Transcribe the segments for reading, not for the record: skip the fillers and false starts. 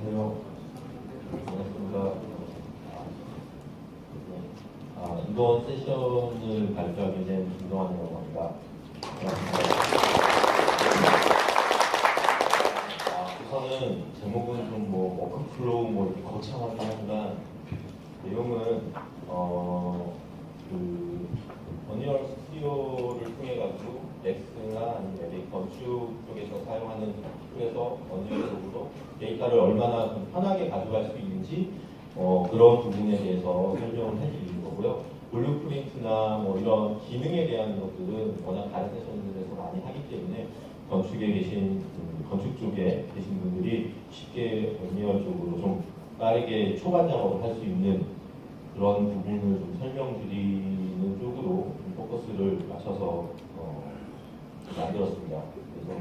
안녕하세요. 반갑습니다. 이번 세션을 발표하게 된 김동환이라고 합니다. 우선은 제목은 좀 워크플로우 이렇게 거창하긴 하지만 내용은 어니얼 스튜디오를 통해 가지고 넥스나 아니면 건축 쪽에서 사용하는 툴에서 어니얼 쪽으로 데이터를 얼마나 좀 편하게 가져갈 수 있는지 그런 부분에 대해서 설명을 해드리는 거고요. 블루프린트나 이런 기능에 대한 것들은 워낙 다른 세션들에서 많이 하기 때문에 건축에 계신 건축 쪽에 계신 분들이 쉽게 어니얼 쪽으로 좀 빠르게 초반 작업을 할 수 있는 그런 부분을 좀 설명드리는 쪽으로 좀 포커스를 맞춰서 만들었습니다. 그래서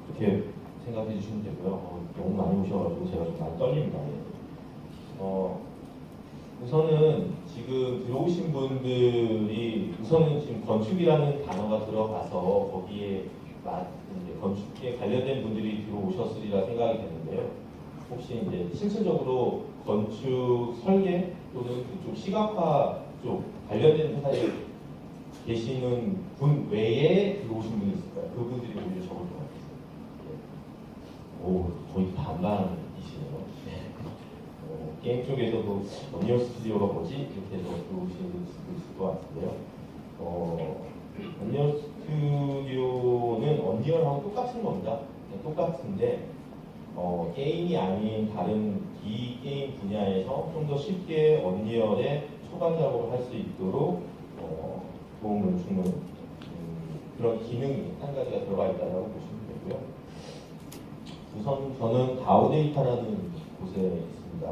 그렇게 생각해 주시면 되고요. 너무 많이 오셔가지고 제가 좀 많이 떨립니다. 우선은 지금 들어오신 분들이 우선은 지금 건축이라는 단어가 들어가서 거기에 이제 건축에 관련된 분들이 들어오셨으리라 생각이 되는데요. 혹시 이제 실질적으로 건축 설계 또는 그쪽 시각화 쪽 관련된 회사에 계시는 분 외에 들어오신 분이 있을까요? 그분들이 오히려 적을 것 같아요. 오, 거의 반반이시네요. 게임 쪽에서도 어니얼 스튜디오가 뭐지? 이렇게 해서 들어오시는 수도 있을 것 같은데요. 어니얼 스튜디오는 어니얼하고 똑같은 겁니다. 똑같은데 게임이 아닌 다른 비게임 분야에서 좀 더 쉽게 어니얼에 초반 작업을 할 수 있도록 도움을 주는 그런 기능이 한 가지가 들어가 있다고 보시면 되고요. 우선 저는 다오데이터라는 곳에 있습니다.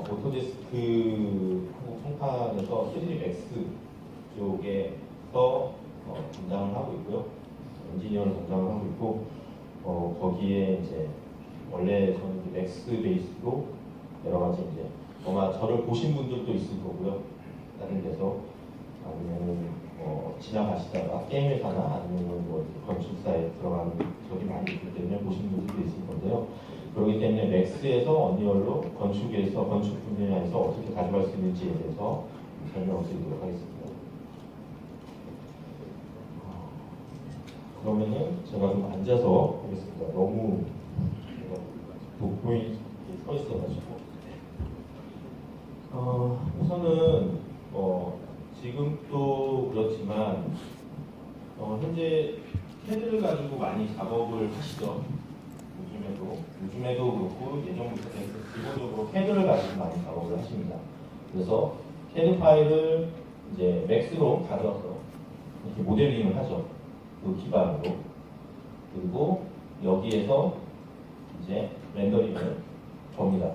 오토데스크 한국 총판에서 3D 맥스 쪽에서 담당을 하고 있고요. 엔지니어를 담당을 하고 있고 거기에 이제 원래 저는 이제 맥스 베이스로 여러 가지 이제 아마 저를 보신 분들도 있을 거고요. 다른 데서 아니면 지나가시다가 게임 회사나 아니면 건축사에 들어가는 적이 많이 있기 때문에 보신 분들도 있을 건데요. 그렇기 때문에 맥스에서 어니얼로 건축 분야에서 어떻게 가져갈 수 있는지에 대해서 설명을 드리도록 하겠습니다. 그러면은 제가 좀 앉아서 하겠습니다. 너무 독보이 서 있어가지고 우선은 지금도 그렇지만 현재 캐드를 가지고 많이 작업을 하시죠. 요즘에도 그렇고 예전부터 기본적으로 캐드를 가지고 많이 작업을 하십니다. 그래서 캐드 파일을 이제 맥스로 가져와서 이렇게 모델링을 하죠. 그 기반으로. 그리고 여기에서 이제 렌더링을 겁니다.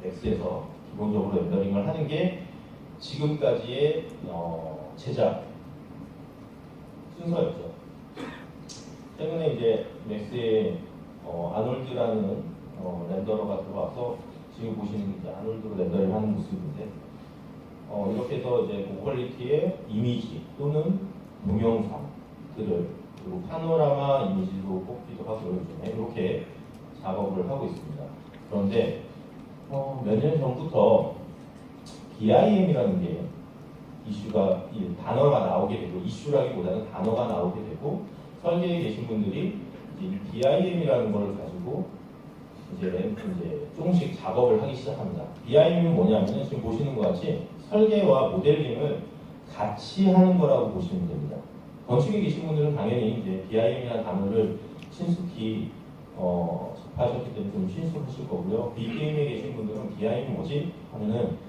맥스에서 기본적으로 렌더링을 하는 게 지금까지의 제작 순서였죠. 최근에 이제 맥스에 아놀드라는 렌더러가 들어와서 지금 보시는 이제 아놀드로 렌더링 하는 모습인데 이렇게 해서 이제 고퀄리티의 이미지 또는 동영상들을 그리고 파노라마 이미지로 뽑기도 하고 이렇게 작업을 하고 있습니다. 그런데 몇 년 전부터 BIM이라는 게 이슈가 단어가 나오게 되고 이슈라기보다는 단어가 나오게 되고 설계에 계신 분들이 이 BIM이라는 걸 가지고 이제 조금씩 작업을 하기 시작합니다. BIM은 뭐냐면 지금 보시는 것 같이 설계와 모델링을 같이 하는 거라고 보시면 됩니다. 건축에 계신 분들은 당연히 이제 BIM이라는 단어를 친숙히 접하셨기 때문에 좀 친숙하실 거고요. 비게임에 계신 분들은 BIM이 뭐지? 하면은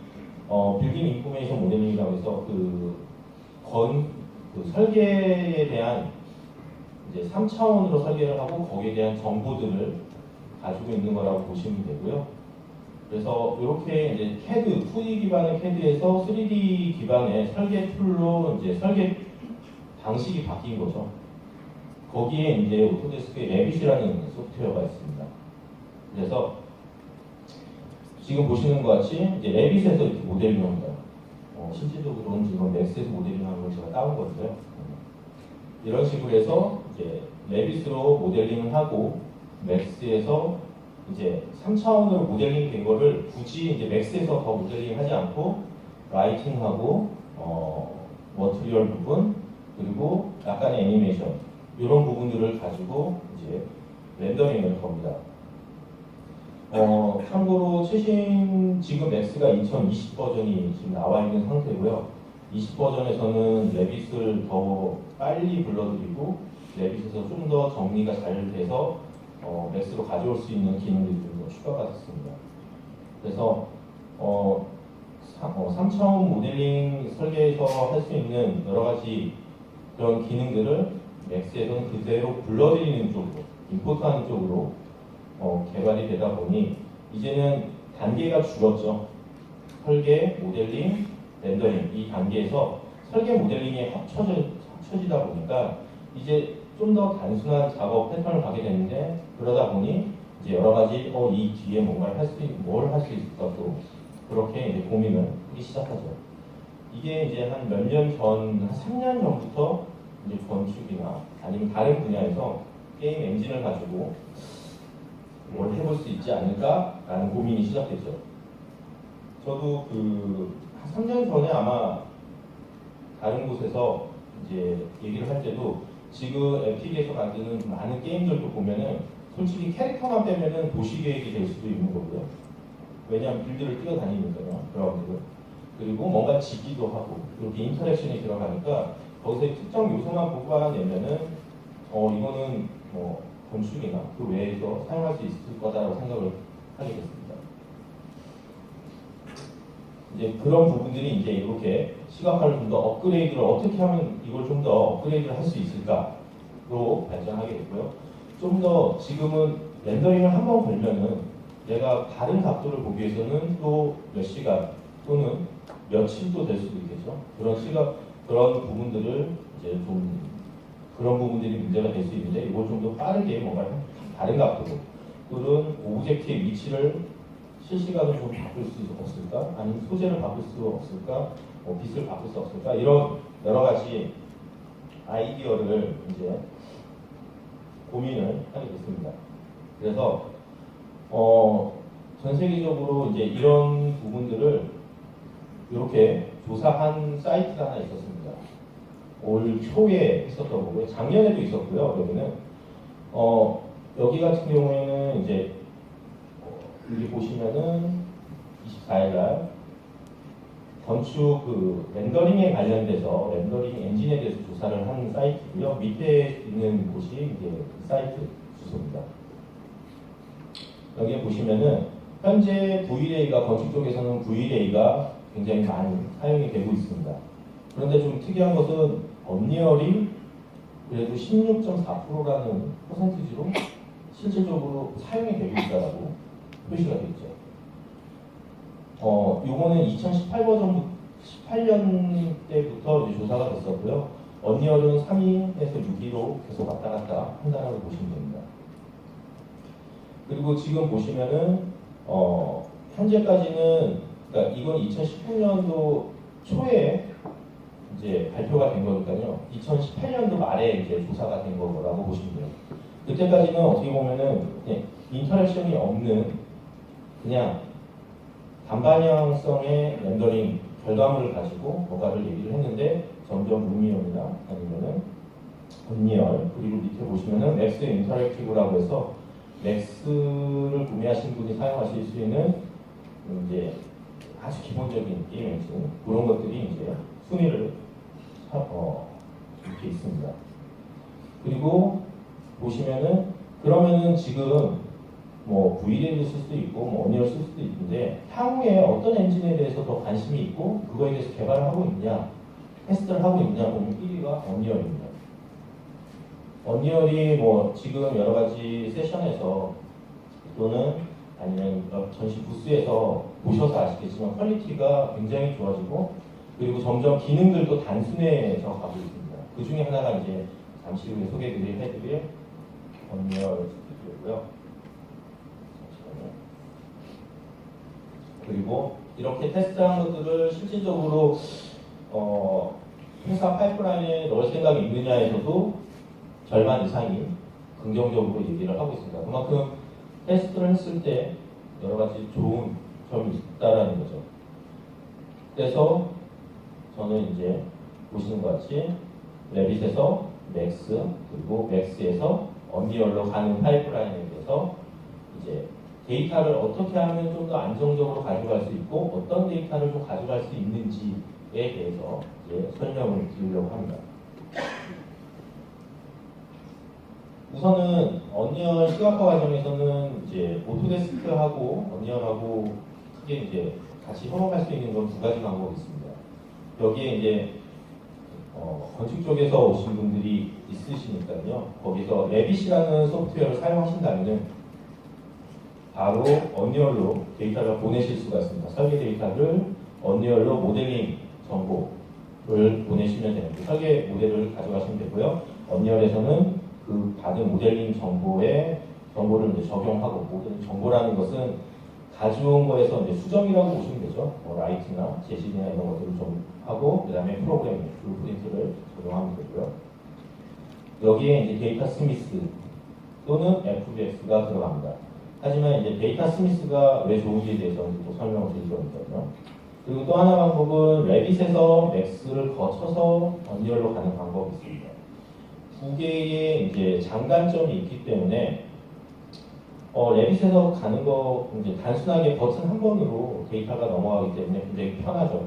빌딩 인포메이션 모델링이라고 해서 그 설계에 대한 이제 3차원으로 설계를 하고 거기에 대한 정보들을 가지고 있는 거라고 보시면 되고요. 그래서 이렇게 이제 CAD, 2D 기반의 CAD에서 3D 기반의 설계 툴로 이제 설계 방식이 바뀐 거죠. 거기에 이제 오토데스크에 레빗이라는 소프트웨어가 있습니다. 그래서 지금 보시는 것 같이 이제 레빗에서 이렇게 모델링을 합니다. 실질적으로는 지금 맥스에서 모델링하는 걸 제가 따온 건데요. 이런 식으로 해서 이제 레빗으로 모델링을 하고 맥스에서 이제 3차원으로 모델링 된 거를 굳이 이제 맥스에서 더 모델링 하지 않고 라이팅하고 머티리얼 부분 그리고 약간의 애니메이션 이런 부분들을 가지고 이제 렌더링을 겁니다. 참고로 최신 지금 맥스가 2020 버전이 지금 나와 있는 상태고요. 20 버전에서는 레빗을 더 빨리 불러드리고 레빗에서 좀 더 정리가 잘 돼서 맥스로 가져올 수 있는 기능들이 좀 더 추가가 됐습니다. 그래서 3차원 모델링 설계에서 할 수 있는 여러 가지 그런 기능들을 맥스에서는 그대로 불러들이는 쪽으로, 임포트하는 쪽으로 개발이 되다 보니 이제는 단계가 줄었죠. 설계, 모델링, 렌더링 이 단계에서 설계, 모델링이 합쳐지다 보니까 이제 좀 더 단순한 작업 패턴을 가게 되는데 그러다 보니 이제 여러 가지 이 뒤에 뭔가를 뭘 할 수 있을까 또 그렇게 이제 고민을 하기 시작하죠. 이게 이제 한 몇 년 전, 한 3년 전부터 이제 건축이나 아니면 다른 분야에서 게임 엔진을 가지고 뭘 해볼 수 있지 않을까라는 고민이 시작됐죠. 저도 한 3년 전에 아마 다른 곳에서 이제 얘기를 할 때도 지금 에픽에서 만드는 많은 게임들도 보면은 솔직히 캐릭터만 빼면은 도시 계획이 될 수도 있는 거고요. 왜냐하면 빌드를 뛰어다니니까요. 그라운드를. 그리고 뭔가 짓기도 하고 이렇게 인터랙션이 들어가니까 거기서 특정 요소만 뽑아내면은 이거는 뭐 건축이나 그 외에서 사용할 수 있을 거다라고 생각을 하게 됐습니다. 이제 그런 부분들이 이제 이렇게 시각화를 좀 더 업그레이드를 어떻게 하면 이걸 좀 더 업그레이드를 할 수 있을까로 발전하게 됐고요. 좀 더 지금은 렌더링을 한번 걸면은 내가 다른 각도를 보기 위해서는 또 몇 시간 또는 며칠도 될 수도 있겠죠. 그런 부분들을 이제 좀 그런 부분들이 문제가 될 수 있는데 이걸 좀 더 빠르게 뭔가 다른 각도로 또는 오브젝트의 위치를 실시간으로 좀 바꿀 수 없을까? 아니면 소재를 바꿀 수 없을까? 빛을 바꿀 수 없을까? 이런 여러 가지 아이디어를 이제 고민을 하게 됐습니다. 그래서 전 세계적으로 이제 이런 부분들을 이렇게 조사한 사이트가 하나 있었습니다. 올 초에 있었던 거고요. 작년에도 있었고요. 여기는 여기 같은 경우에는 이제 여기 보시면은 24일날 건축 렌더링에 관련돼서 렌더링 엔진에 대해서 조사를 한 사이트고요. 밑에 있는 곳이 이제 그 사이트 주소입니다. 여기에 보시면은 현재 V-Ray가 건축 쪽에서는 V-Ray가 굉장히 많이 사용이 되고 있습니다. 그런데 좀 특이한 것은 언리얼이 그래도 16.4%라는 퍼센티지로 실질적으로 사용이 되고 있다라고 표시가 되어 있죠. 요거는 2018 버전 18년 때부터 이제 조사가 됐었고요. 언리얼은 3위에서 6위로 계속 왔다 갔다 한다라고 보시면 됩니다. 그리고 지금 보시면은 현재까지는 그러니까 이건 2019년도 초에 이제 발표가 된 거니까요. 2018년도 말에 이제 조사가 된 거라고 보시면 돼요. 그때까지는 어떻게 보면은 인터랙션이 없는 그냥 단방향성의 렌더링 결과물을 가지고 뭔가를 얘기를 했는데 점점 루미온이나 아니면은 언리얼 그리고 밑에 보시면은 맥스 인터랙티브라고 해서 맥스를 구매하신 분이 사용하실 수 있는 이제 아주 기본적인 게임 엔진 그런 것들이 이제 순위를 이렇게 있습니다. 그리고 보시면은 그러면은 지금 뭐 V-Ray를 쓸 수도 있고 뭐 언리얼 쓸 수도 있는데 향후에 어떤 엔진에 대해서 더 관심이 있고 그거에 대해서 개발을 하고 있냐 테스트를 하고 있냐 보면 1위가 언리얼입니다. 언리얼이 뭐 지금 여러 가지 세션에서 또는 아니면 전시 부스에서 보셔서 아시겠지만 퀄리티가 굉장히 좋아지고 그리고 점점 기능들도 단순해져 가고 있습니다. 그 중에 하나가 이제 잠시 후에 해드릴 언리얼 스튜디오고요. 그리고 이렇게 테스트한 것들을 실질적으로 회사 파이프라인에 넣을 생각이 있느냐에서도 절반 이상이 긍정적으로 얘기를 하고 있습니다. 그만큼 테스트를 했을 때 여러 가지 좋은 점이 있다라는 거죠. 그래서 저는 이제 보시는 것 같이 레빗에서 맥스 그리고 맥스에서 언리얼로 가는 파이프라인에 대해서 이제 데이터를 어떻게 하면 좀 더 안정적으로 가져갈 수 있고 어떤 데이터를 좀 가져갈 수 있는지에 대해서 이제 설명을 드리려고 합니다. 우선은 언리얼 시각화 과정에서는 이제 오토데스크하고 언리얼하고 크게 이제 같이 협업할 수 있는 건 두 가지 방법이 있습니다. 여기에 이제 건축 쪽에서 오신 분들이 있으시니까요. 거기서 레빗이라는 소프트웨어를 사용하신다면 바로 언리얼로 데이터를 보내실 수가 있습니다. 설계 데이터를 언리얼로 모델링 정보를 보내시면 되는데 설계 모델을 가져가시면 되고요. 언리얼에서는 그 받은 모델링 정보를 이제 적용하고 모델링 정보라는 것은 가져온 거에서 이제 수정이라고 보시면 되죠. 라이트나 제시나 이런 것들을 좀 하고 그다음에 프로그래밍, 블루프린트를 적용하면 되고요. 여기에 이제 데이터 스미스 또는 FBX가 들어갑니다. 하지만 이제 데이터 스미스가 왜 좋은지에 대해서 또 설명을 드릴 거니까요. 그리고 또 하나 방법은 레빗에서 맥스를 거쳐서 언리얼로 가는 방법이 있습니다. 두 개의 이제 장단점이 있기 때문에 레빗에서 가는 거 이제 단순하게 버튼 한 번으로 데이터가 넘어가기 때문에 굉장히 편하죠.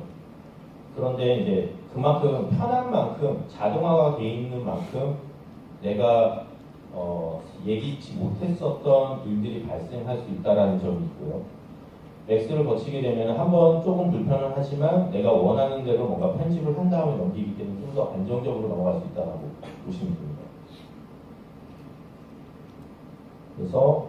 그런데 이제 그만큼 편한 만큼 자동화가 돼 있는 만큼 내가 예기치 못했었던 일들이 발생할 수 있다는 점이 있고요. 맥스를 거치게 되면 한번 조금 불편은 하지만 내가 원하는 대로 뭔가 편집을 한 다음에 넘기기 때문에 좀 더 안정적으로 넘어갈 수 있다고 보시면 됩니다. 그래서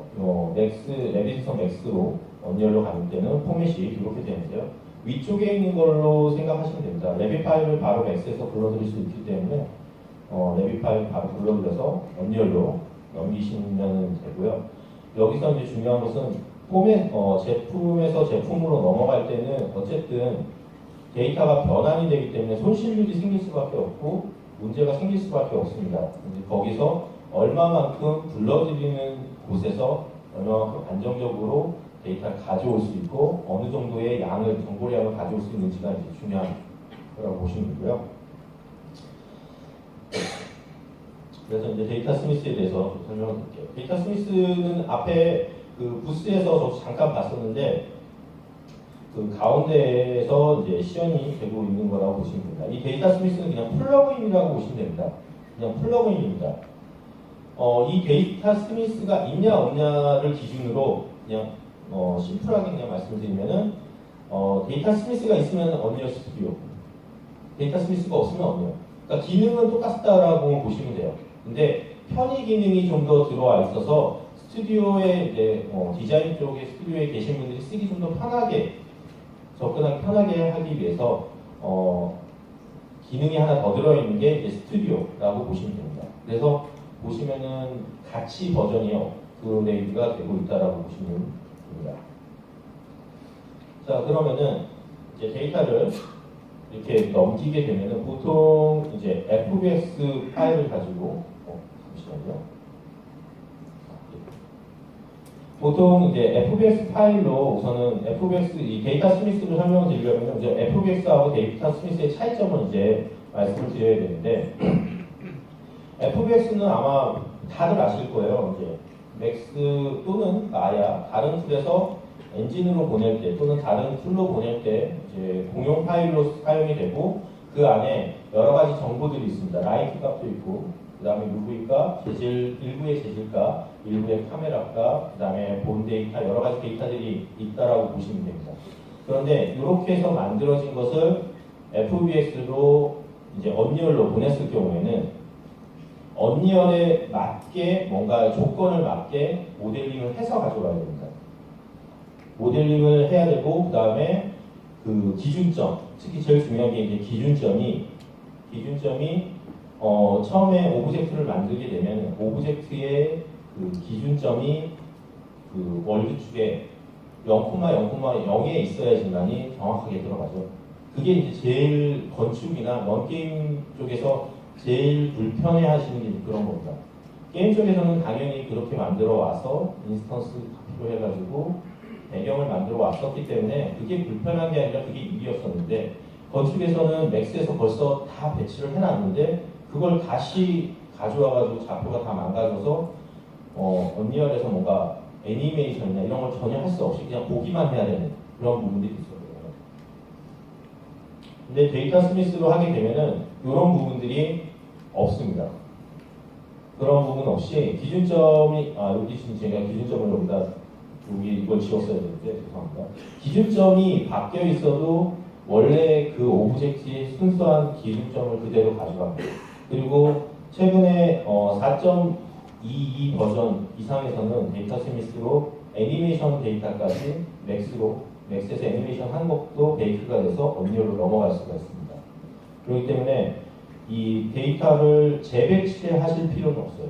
레빗에서 맥스로 언리얼로 가는 때는 포맷이 이렇게 되는데요. 위쪽에 있는 걸로 생각하시면 됩니다. 레빗 파일을 바로 맥스에서 불러드릴 수 있기 때문에 레빗 파일 바로 불러드려서 언리얼로 넘기시면 되고요. 여기서 이제 중요한 것은 포맷, 제품에서 제품으로 넘어갈 때는 어쨌든 데이터가 변환이 되기 때문에 손실률이 생길 수밖에 없고 문제가 생길 수밖에 없습니다. 이제 거기서 얼마만큼 불러들이는 곳에서 얼마만큼 안정적으로 데이터를 가져올 수 있고 어느 정도의 정보량을 가져올 수 있는지가 이제 중요한 거라고 보시면 되고요. 그래서 이제 데이터 스미스에 대해서 설명을 드릴게요. 데이터 스미스는 앞에 그 부스에서 저도 잠깐 봤었는데 그 가운데에서 이제 시연이 되고 있는 거라고 보시면 됩니다. 이 데이터 스미스는 그냥 플러그인이라고 보시면 됩니다. 그냥 플러그인입니다. 이 데이터 스미스가 있냐 없냐를 기준으로 그냥 심플하게 그냥 말씀드리면은 데이터 스미스가 있으면 언리얼 스튜디오, 데이터 스미스가 없으면 언리얼. 그러니까 기능은 똑같다라고 보시면 돼요. 근데 편의 기능이 좀 더 들어와 있어서 스튜디오에 이제 디자인 쪽에 스튜디오에 계신 분들이 쓰기 좀 더 편하게 접근하기 편하게 하기 위해서 기능이 하나 더 들어있는 게 이제 스튜디오라고 보시면 됩니다. 그래서 보시면은 같이 버전이 업그레이드가 되고 있다라고 보시면 됩니다. 자, 그러면은 이제 데이터를 이렇게 넘기게 되면은 보통 이제 FBX 파일을 가지고 잠시만요. 보통 이제 FBX 파일로 우선은 FBX 이 데이터 스미스를 설명을 드리려면 이제 FBX하고 데이터 스미스의 차이점을 이제 말씀을 드려야 되는데 FBX는 아마 다들 아실 거예요. 이제 맥스 또는 마야 다른 툴에서 엔진으로 보낼 때 또는 다른 툴로 보낼 때 이제 공용 파일로 사용이 되고 그 안에 여러 가지 정보들이 있습니다. 라이트 값도 있고 그 다음에 UV 값, 일부의 재질값, 일부의 카메라 값, 그 다음에 본 데이터 여러 가지 데이터들이 있다라고 보시면 됩니다. 그런데 이렇게 해서 만들어진 것을 FBX로 이제 언리얼로 보냈을 경우에는 언리얼에 맞게 뭔가 조건을 맞게 모델링을 해서 가져가야 됩니다. 모델링을 해야 되고 그 다음에 그 기준점, 특히 제일 중요한 게 이제 기준점이 처음에 오브젝트를 만들게 되면 오브젝트의 그 기준점이 그 월드축에 0,0,0에 있어야지만이 정확하게 들어가죠. 그게 이제 제일 건축이나 런게임 쪽에서 제일 불편해 하시는 게 그런 겁니다. 게임 쪽에서는 당연히 그렇게 만들어 와서 인스턴스 카피로 해가지고 배경을 만들어 왔었기 때문에 그게 불편한 게 아니라 그게 일이었었는데, 건축에서는 맥스에서 벌써 다 배치를 해놨는데 그걸 다시 가져와가지고 좌표가 다 망가져서 언리얼에서 뭔가 애니메이션이나 이런 걸 전혀 할 수 없이 그냥 보기만 해야 되는 그런 부분들이 있었거든요. 근데 데이터 스미스로 하게 되면은 이런 부분들이 없습니다. 그런 부분 없이 기준점이, 여기 지금 제가 기준점을 여기다 여기 이걸 지웠어야 되는데 죄송합니다. 기준점이 바뀌어 있어도 원래 그 오브젝트의 순수한 기준점을 그대로 가져갑니다. 그리고 최근에 4.22 버전 이상에서는 데이터 스미스로 애니메이션 데이터까지 맥스에서 애니메이션 한 것도 베이크가 돼서 언리얼로 넘어갈 수가 있습니다. 그렇기 때문에 이 데이터를 재배치하실 필요는 없어요.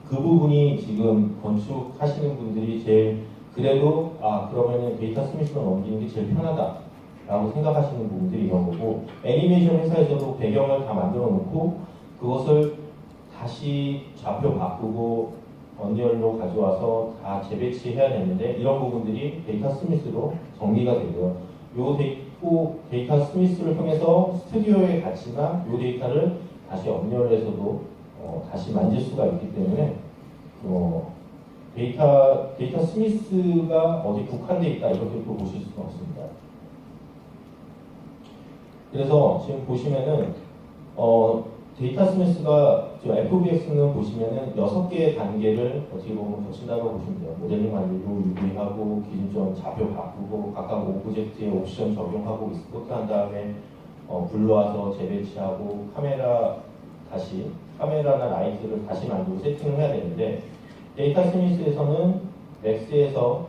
그 부분이 지금 건축하시는 분들이 제일 그래도 그러면은 데이터 스미스로 넘기는 게 제일 편하다라고 생각하시는 부분들이 이런 거고, 애니메이션 회사에서도 배경을 다 만들어 놓고 그것을 다시 좌표 바꾸고 언리얼로 가져와서 다 재배치해야 되는데 이런 부분들이 데이터 스미스로 정리가 되고요. 데이터 스미스를 통해서 스튜디오에 갔지만 이 데이터를 다시 언리얼에서도 다시 만질 수가 있기 때문에 데이터 스미스가 어디 국한되어 있다 이렇게 또 보실 수가 없습니다. 그래서 지금 보시면은 데이터 스미스가 FBX는 보시면은 6개의 단계를 어떻게 보면 거친다고 보시면 돼요. 모델링 만들고 유비하고 기준점 좌표 바꾸고 각각 오브젝트에 옵션 적용하고 익스포트 한 다음에 불러와서 재배치하고 카메라나 라이트를 다시 만들고 세팅을 해야 되는데, 데이터 스미스에서는 맥스에서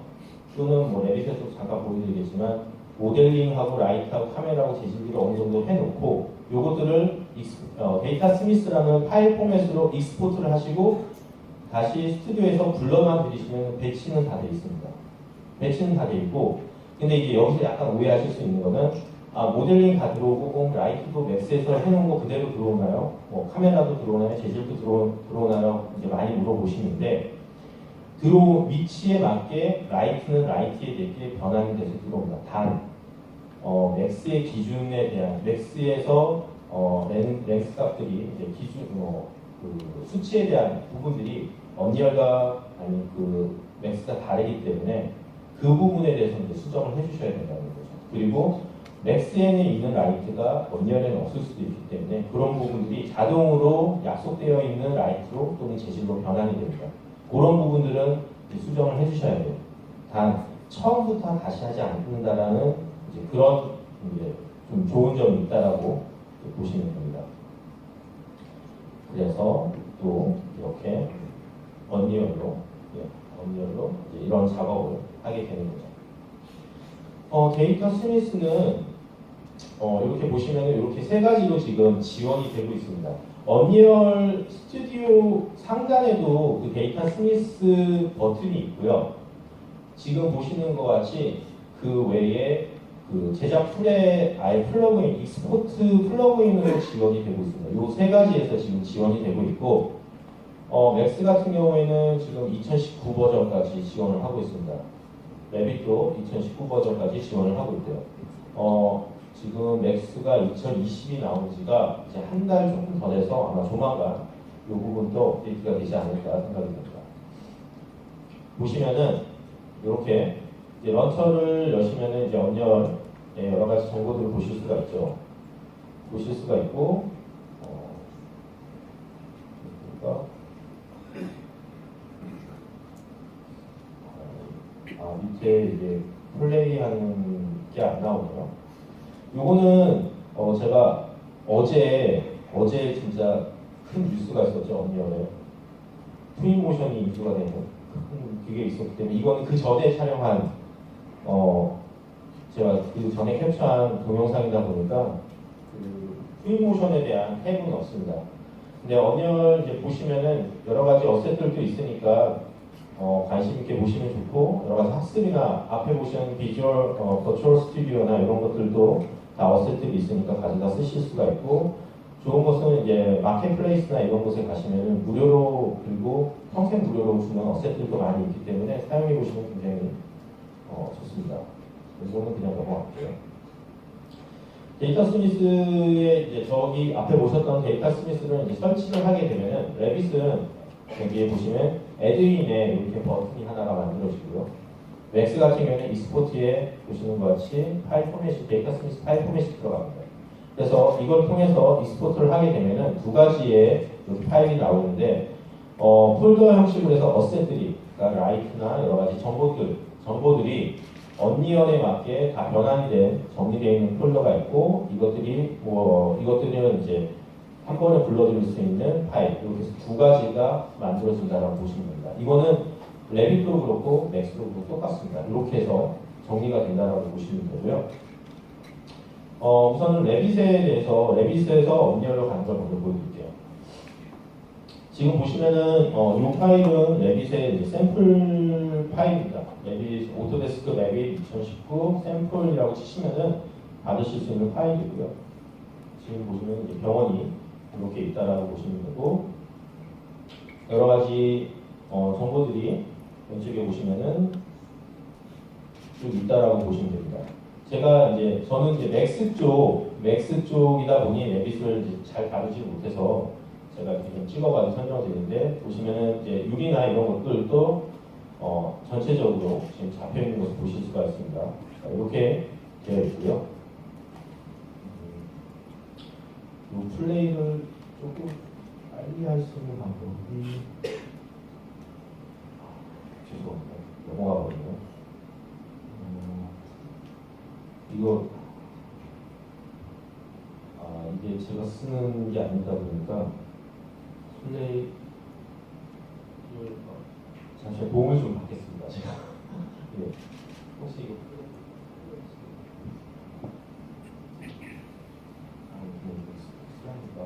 또는 레빗에서 잠깐 보여드리겠지만 모델링하고 라이트하고 카메라하고 재질들을 어느 정도 해놓고 요것들을 데이터 스미스라는 파일 포맷으로 익스포트를 하시고 다시 스튜디오에서 불러만 들이시면 배치는 다 되어 있습니다. 배치는 다 되어 있고, 근데 이제 여기서 약간 오해하실 수 있는 거는 모델링 다 들어오고 라이트도 맥스에서 해놓은 거 그대로 들어오나요? 카메라도 들어오나요? 재질도 들어오나요? 이제 많이 물어보시는데, 위치에 맞게 라이트는 라이트에 대게 변환이 돼서 들어옵니다. 단 맥스의 기준에 대한 맥스에서 랭스 값들이 이제 그 수치에 대한 부분들이 언리얼과 그 맥스가 다르기 때문에 그 부분에 대해서 이제 수정을 해주셔야 된다는 거죠. 그리고 맥스에는 있는 라이트가 언리얼에는 없을 수도 있기 때문에 그런 부분들이 자동으로 약속되어 있는 라이트로 또는 재질로 변환이 됩니다. 그런 부분들은 수정을 해주셔야 돼요. 단 처음부터 다시 하지 않는다라는 그런 좀 좋은 점이 있다라고 보시면 됩니다. 그래서 또 이렇게 언리얼로 이런 작업을 하게 되는 거죠. 데이터 스미스는 이렇게 보시면 이렇게 세 가지로 지금 지원이 되고 있습니다. 언리얼 스튜디오 상단에도 그 데이터 스미스 버튼이 있고요. 지금 보시는 것 같이 그 외에 그 제작 툴에 아예 플러그인, 익스포트 플러그인으로 지원이 되고 있습니다. 이 세 가지에서 지금 지원이 되고 있고, 맥스 같은 경우에는 지금 2019 버전까지 지원을 하고 있습니다. 레빗도 2019 버전까지 지원을 하고 있고요. 지금 맥스가 2020이 나온 지가 이제 한 달 조금 더 돼서 아마 조만간 이 부분도 업데이트가 되지 않을까 생각이 듭니다. 보시면은 이렇게 이제 런처를 여시면은 이제 언리얼 여러 가지 정보들을 보실 수가 있죠. 보실 수가 있고, 밑에 이제 플레이하는 게 안 나오네요. 요거는 제가 어제 진짜 큰 뉴스가 있었죠. 언리얼에 트윈모션이 인수가 되는 그게 있었기 때문에 이거는 그 전에 촬영한 제가 그 전에 캡처한 동영상이다 보니까 그 트윈모션에 대한 탭은 없습니다. 근데 언리얼 이제 보시면은 여러 가지 어셋들도 있으니까 관심 있게 보시면 좋고, 여러 가지 학습이나 앞에 보시는 비주얼 버추얼 스튜디오나 이런 것들도 다 어셋들이 있으니까 가져다 쓰실 수가 있고, 좋은 것은 이제 마켓플레이스나 이런 곳에 가시면은 무료로 그리고 평생 무료로 주는 어셋들도 많이 있기 때문에 사용해 보시면 굉장히 좋습니다. 이거는 그냥 넘어갈게요. 데이터 스미스의 이제 저기 앞에 보셨던 데이터 스미스를 이제 설치를 하게 되면은 레빗은 여기에 보시면 애드인에 이렇게 버튼이 하나가 만들어지고요. 맥스 같은 경우에는 익스포트에 보시는 것 같이 파일 포맷이 데이터 스미스 파일 포맷이 들어갑니다. 그래서 이걸 통해서 익스포트를 하게 되면은 두 가지의 파일이 나오는데 폴더 형식으로 해서 어셋들이 그러니까 라이트나 여러 가지 정보들이 언니언에 맞게 다 변환이 된 정리되어 있는 폴더가 있고 이것들은 이제 한 번에 불러들일 수 있는 파일 이렇게 해서 두 가지가 만들어진다고 보시면 됩니다. 이거는 레빗도 그렇고 맥스도 그렇고 똑같습니다. 이렇게 해서 정리가 된다고 보시면 되고요. 우선은 레빗에서 언니언으로 가는 걸 먼저 보여드릴게요. 지금 보시면은 이 파일은 레빗의 이제 샘플 파일입니다. 레빗 오토데스크 레빗 2019 샘플이라고 치시면은 받으실 수 있는 파일이고요. 지금 보시면 이제 병원이 이렇게 있다라고 보시면 되고 여러 가지 정보들이 왼쪽에 보시면은 쭉 있다라고 보시면 됩니다. 저는 이제 맥스 쪽이다 보니 레빗을 잘 다루지 못해서 제가 이렇게 좀 찍어가지고 설명을 드리는데 보시면은 이제 유리나 이런 것들도 전체적으로 지금 잡혀 있는 것을 보실 수가 있습니다. 이렇게 되어 있고요. 이 플레이를 조금 빨리 할 수 있는 방법이 죄송합니다. 넘어가거든요. 이게 제가 쓰는 게 아니다 보니까 플레이를 잠시만 도움을 좀 받겠습니다. 제가 네. 혹시 이거 슬라이드가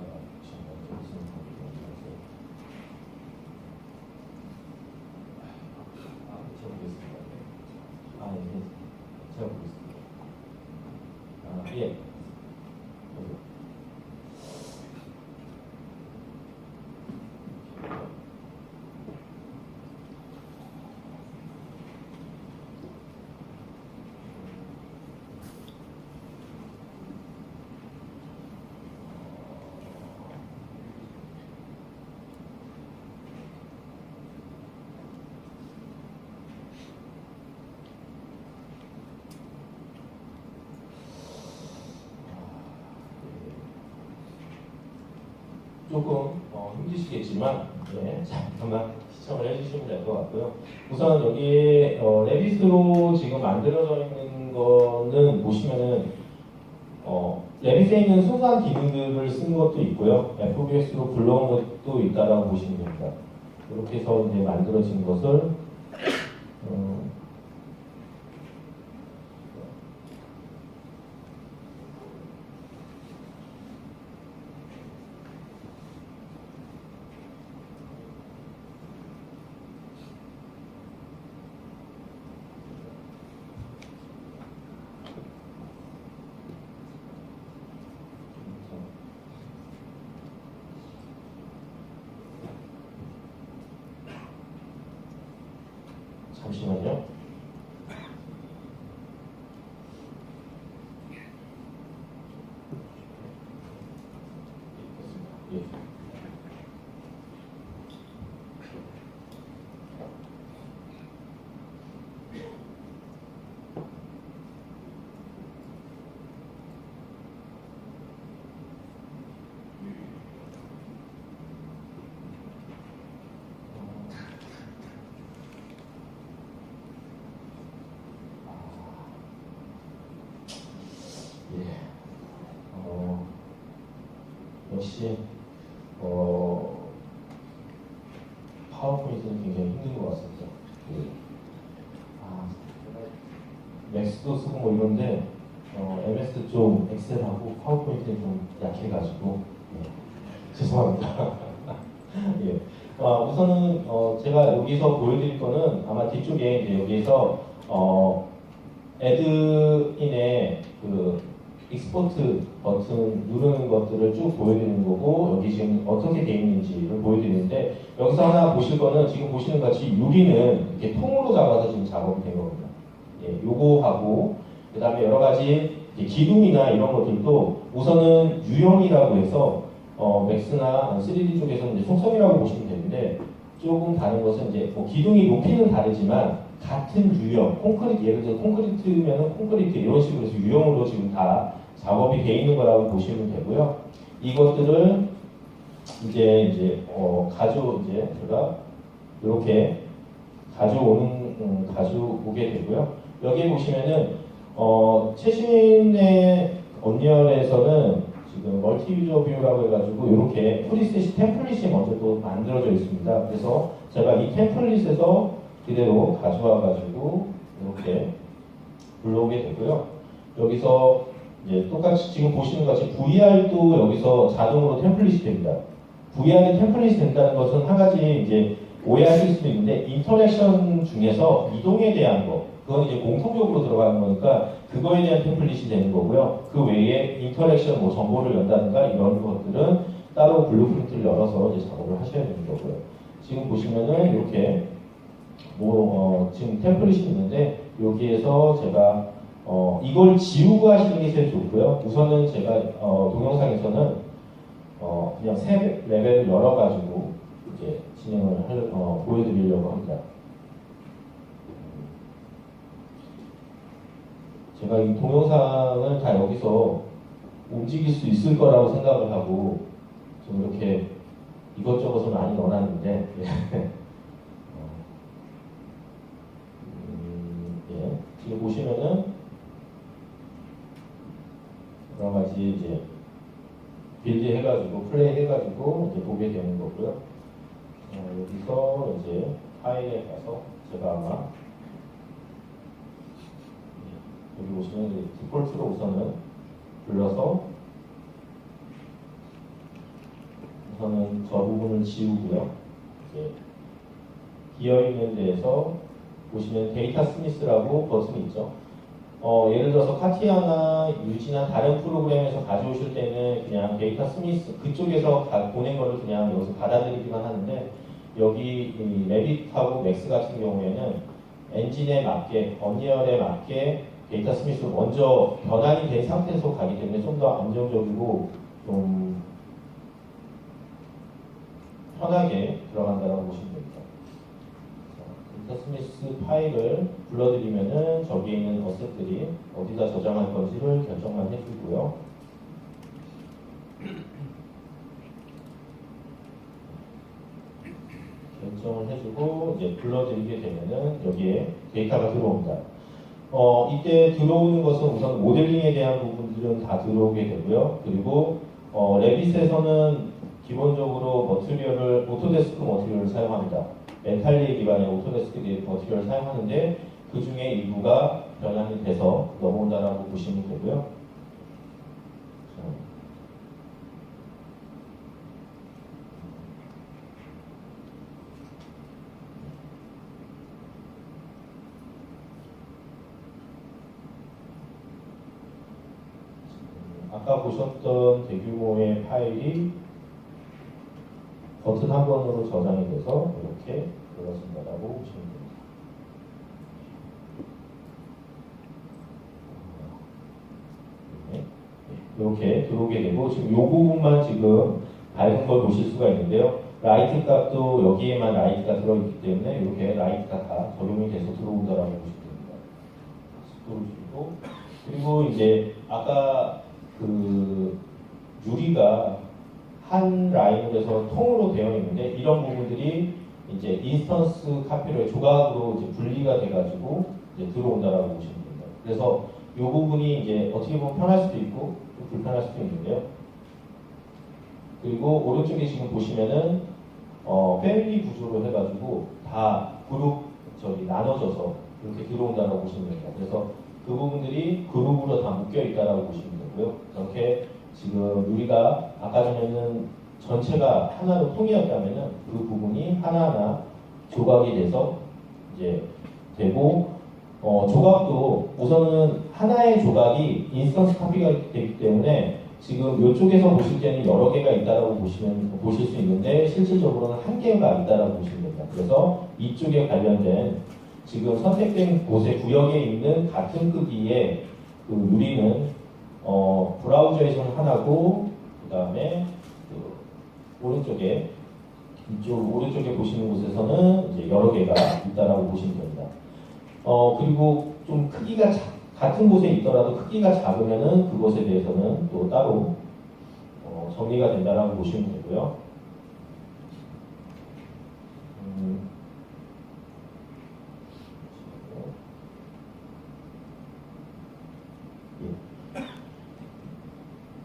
제가 보겠습니다. 제가 보겠습니다. 예. 조금 힘드시겠지만 잠깐만 시청을 해주시면 될 것 같고요. 우선 여기에 레빗으로 지금 만들어져 있는 거는 보시면은 레빗에 있는 소소한 기능들을 쓴 것도 있고요. FBS로 불러온 것도 있다라고 보시면 됩니다. 이렇게 해서 이제 만들어진 것을 잠시만요. 예. 역시 파워포인트는 굉장히 힘든 것 같습니다. 맥스도 쓰고 뭐 이런데 MS 좀 엑셀하고 파워포인트는 좀 약해가지고 죄송합니다. 예. 우선은 제가 여기서 보여드릴 거는 아마 뒤쪽에 이제 여기에서 애드인의 그 익스포트 버튼 누르는 것들을 쭉 보여드리는 거고, 여기 지금 어떻게 되어 있는지를 보여드리는데, 여기서 하나 보실 거는 지금 보시는 같이 유리는 이렇게 통으로 잡아서 지금 작업이 된 겁니다. 예, 요거하고 그 다음에 여러 가지 기둥이나 이런 것들도 우선은 유형이라고 해서 맥스나 3D 쪽에서는 이제 속성이라고 보시면 되는데, 조금 다른 것은 이제 뭐 기둥이 높이는 다르지만 같은 유형, 콘크리트, 예를 들어 콘크리트면은 콘크리트 이런 식으로 해서 유형으로 지금 다 작업이 되어 있는 거라고 보시면 되고요. 이것들을 이제 제가 이렇게 가져오게 되고요. 여기 보시면은 최신의 언리얼에서는 지금 멀티 유저 뷰라고 해가지고 이렇게 프리셋이 템플릿이 먼저 또 만들어져 있습니다. 그래서 제가 이 템플릿에서 그대로 가져와가지고 이렇게 불러오게 되고요. 여기서 이제 똑같이 지금 보시는 것 같이 VR도 여기서 자동으로 템플릿이 됩니다. VR이 템플릿이 된다는 것은 한 가지 이제 오해하실 수도 있는데, 인터랙션 중에서 이동에 대한 거, 그건 이제 공통적으로 들어가는 거니까 그거에 대한 템플릿이 되는 거고요. 그 외에 인터랙션 뭐 정보를 연다든가 이런 것들은 따로 블루프린트를 열어서 이제 작업을 하셔야 되는 거고요. 지금 보시면은 이렇게 지금 템플릿이 있는데, 여기에서 제가 이걸 지우고 하시는 게 제일 좋고요. 우선은 제가 동영상에서는 그냥 새 레벨을 열어가지고 이제 진행을 보여드리려고 합니다. 제가 이 동영상을 다 여기서 움직일 수 있을 거라고 생각을 하고 좀 이렇게 이것저것을 많이 넣어놨는데 예. 지금 보시면은 여러 가지 이제 빌드 해가지고 플레이 해가지고 이제 보게 되는 거고요. 여기서 이제 파일에 가서 제가 아마 여기 보시면 디폴트로 우선은 불러서 우선은 저 부분을 지우고요. 이제 기어 있는 데에서 보시면 데이터 스미스라고 버튼이 있죠. 예를 들어서 카티아나 유지나 다른 프로그램에서 가져오실 때는 그냥 데이터 스미스 그쪽에서 보낸 거를 그냥 여기서 받아들이기만 하는데, 여기 이 레빗하고 맥스 같은 경우에는 엔진에 맞게, 언리얼에 맞게 데이터 스미스로 먼저 변환이 된 상태에서 가기 때문에 좀 더 안정적이고 좀 편하게 들어간다고 보시면 됩니다. 데이터 스미스 파일을 불러드리면은 저기에 있는 어셋들이 어디다 저장할 건지를 결정만 해주고요. 결정을 해주고 이제 불러드리게 되면은 여기에 데이터가 들어옵니다. 이때 들어오는 것은 우선 모델링에 대한 부분들은 다 들어오게 되고요. 그리고 레빗에서는 기본적으로 머티리얼을 오토데스크 머티리얼을 사용합니다. 메탈리 기반의 오토데스크 머티리얼을 사용하는데 그 중에 일부가 변환이 돼서 넘어온다라고 보시면 되고요. 아까 보셨던 대규모의 파일이 버튼 한 번으로 저장이 돼서 이렇게 들어간다라고 보시면 됩니다. 이렇게 들어오게 되고, 지금 이 부분만 지금 밝은 걸 보실 수가 있는데요. 라이트 값도 여기에만 라이트가 들어있기 때문에 이렇게 라이트가 다 적용이 돼서 들어온다라고 보시면 됩니다. 속도를 줄이고, 그리고 이제 아까 그 유리가 한 라인으로 해서 통으로 되어 있는데, 이런 부분들이 이제 인스턴스 카피로의 조각으로 이제 분리가 돼가지고 이제 들어온다라고 보시면 됩니다. 그래서 이 부분이 이제 어떻게 보면 편할 수도 있고 좀 불편할 수도 있는데요. 그리고 오른쪽에 지금 보시면은 패밀리 구조로 해가지고 다 그룹 나눠져서 이렇게 들어온다라고 보시면 됩니다. 그래서 그 부분들이 그룹으로 다 묶여 있다라고 보시면 되고요. 이렇게 지금 우리가 아까 전에는 전체가 하나로 통이었다면은 그 부분이 하나하나 조각이 돼서 이제 되고, 조각도 우선은 하나의 조각이 인스턴스 카피가 되기 때문에 지금 이쪽에서 보실 때는 여러 개가 있다라고 보실 수 있는데 실질적으로는 한 개가 있다라고 보시면 됩니다. 그래서 이쪽에 관련된 지금 선택된 곳의 구역에 있는 같은 크기의 그 유리는 브라우저에서는 하나고 그 다음에 그 오른쪽에 이쪽 오른쪽에 보시는 곳에서는 이제 여러 개가 있다라고 보시면 됩니다. 그리고 좀 크기가 같은 곳에 있더라도 크기가 작으면은 그것에 대해서는 또 따로 정리가 된다라고 보시면 되고요.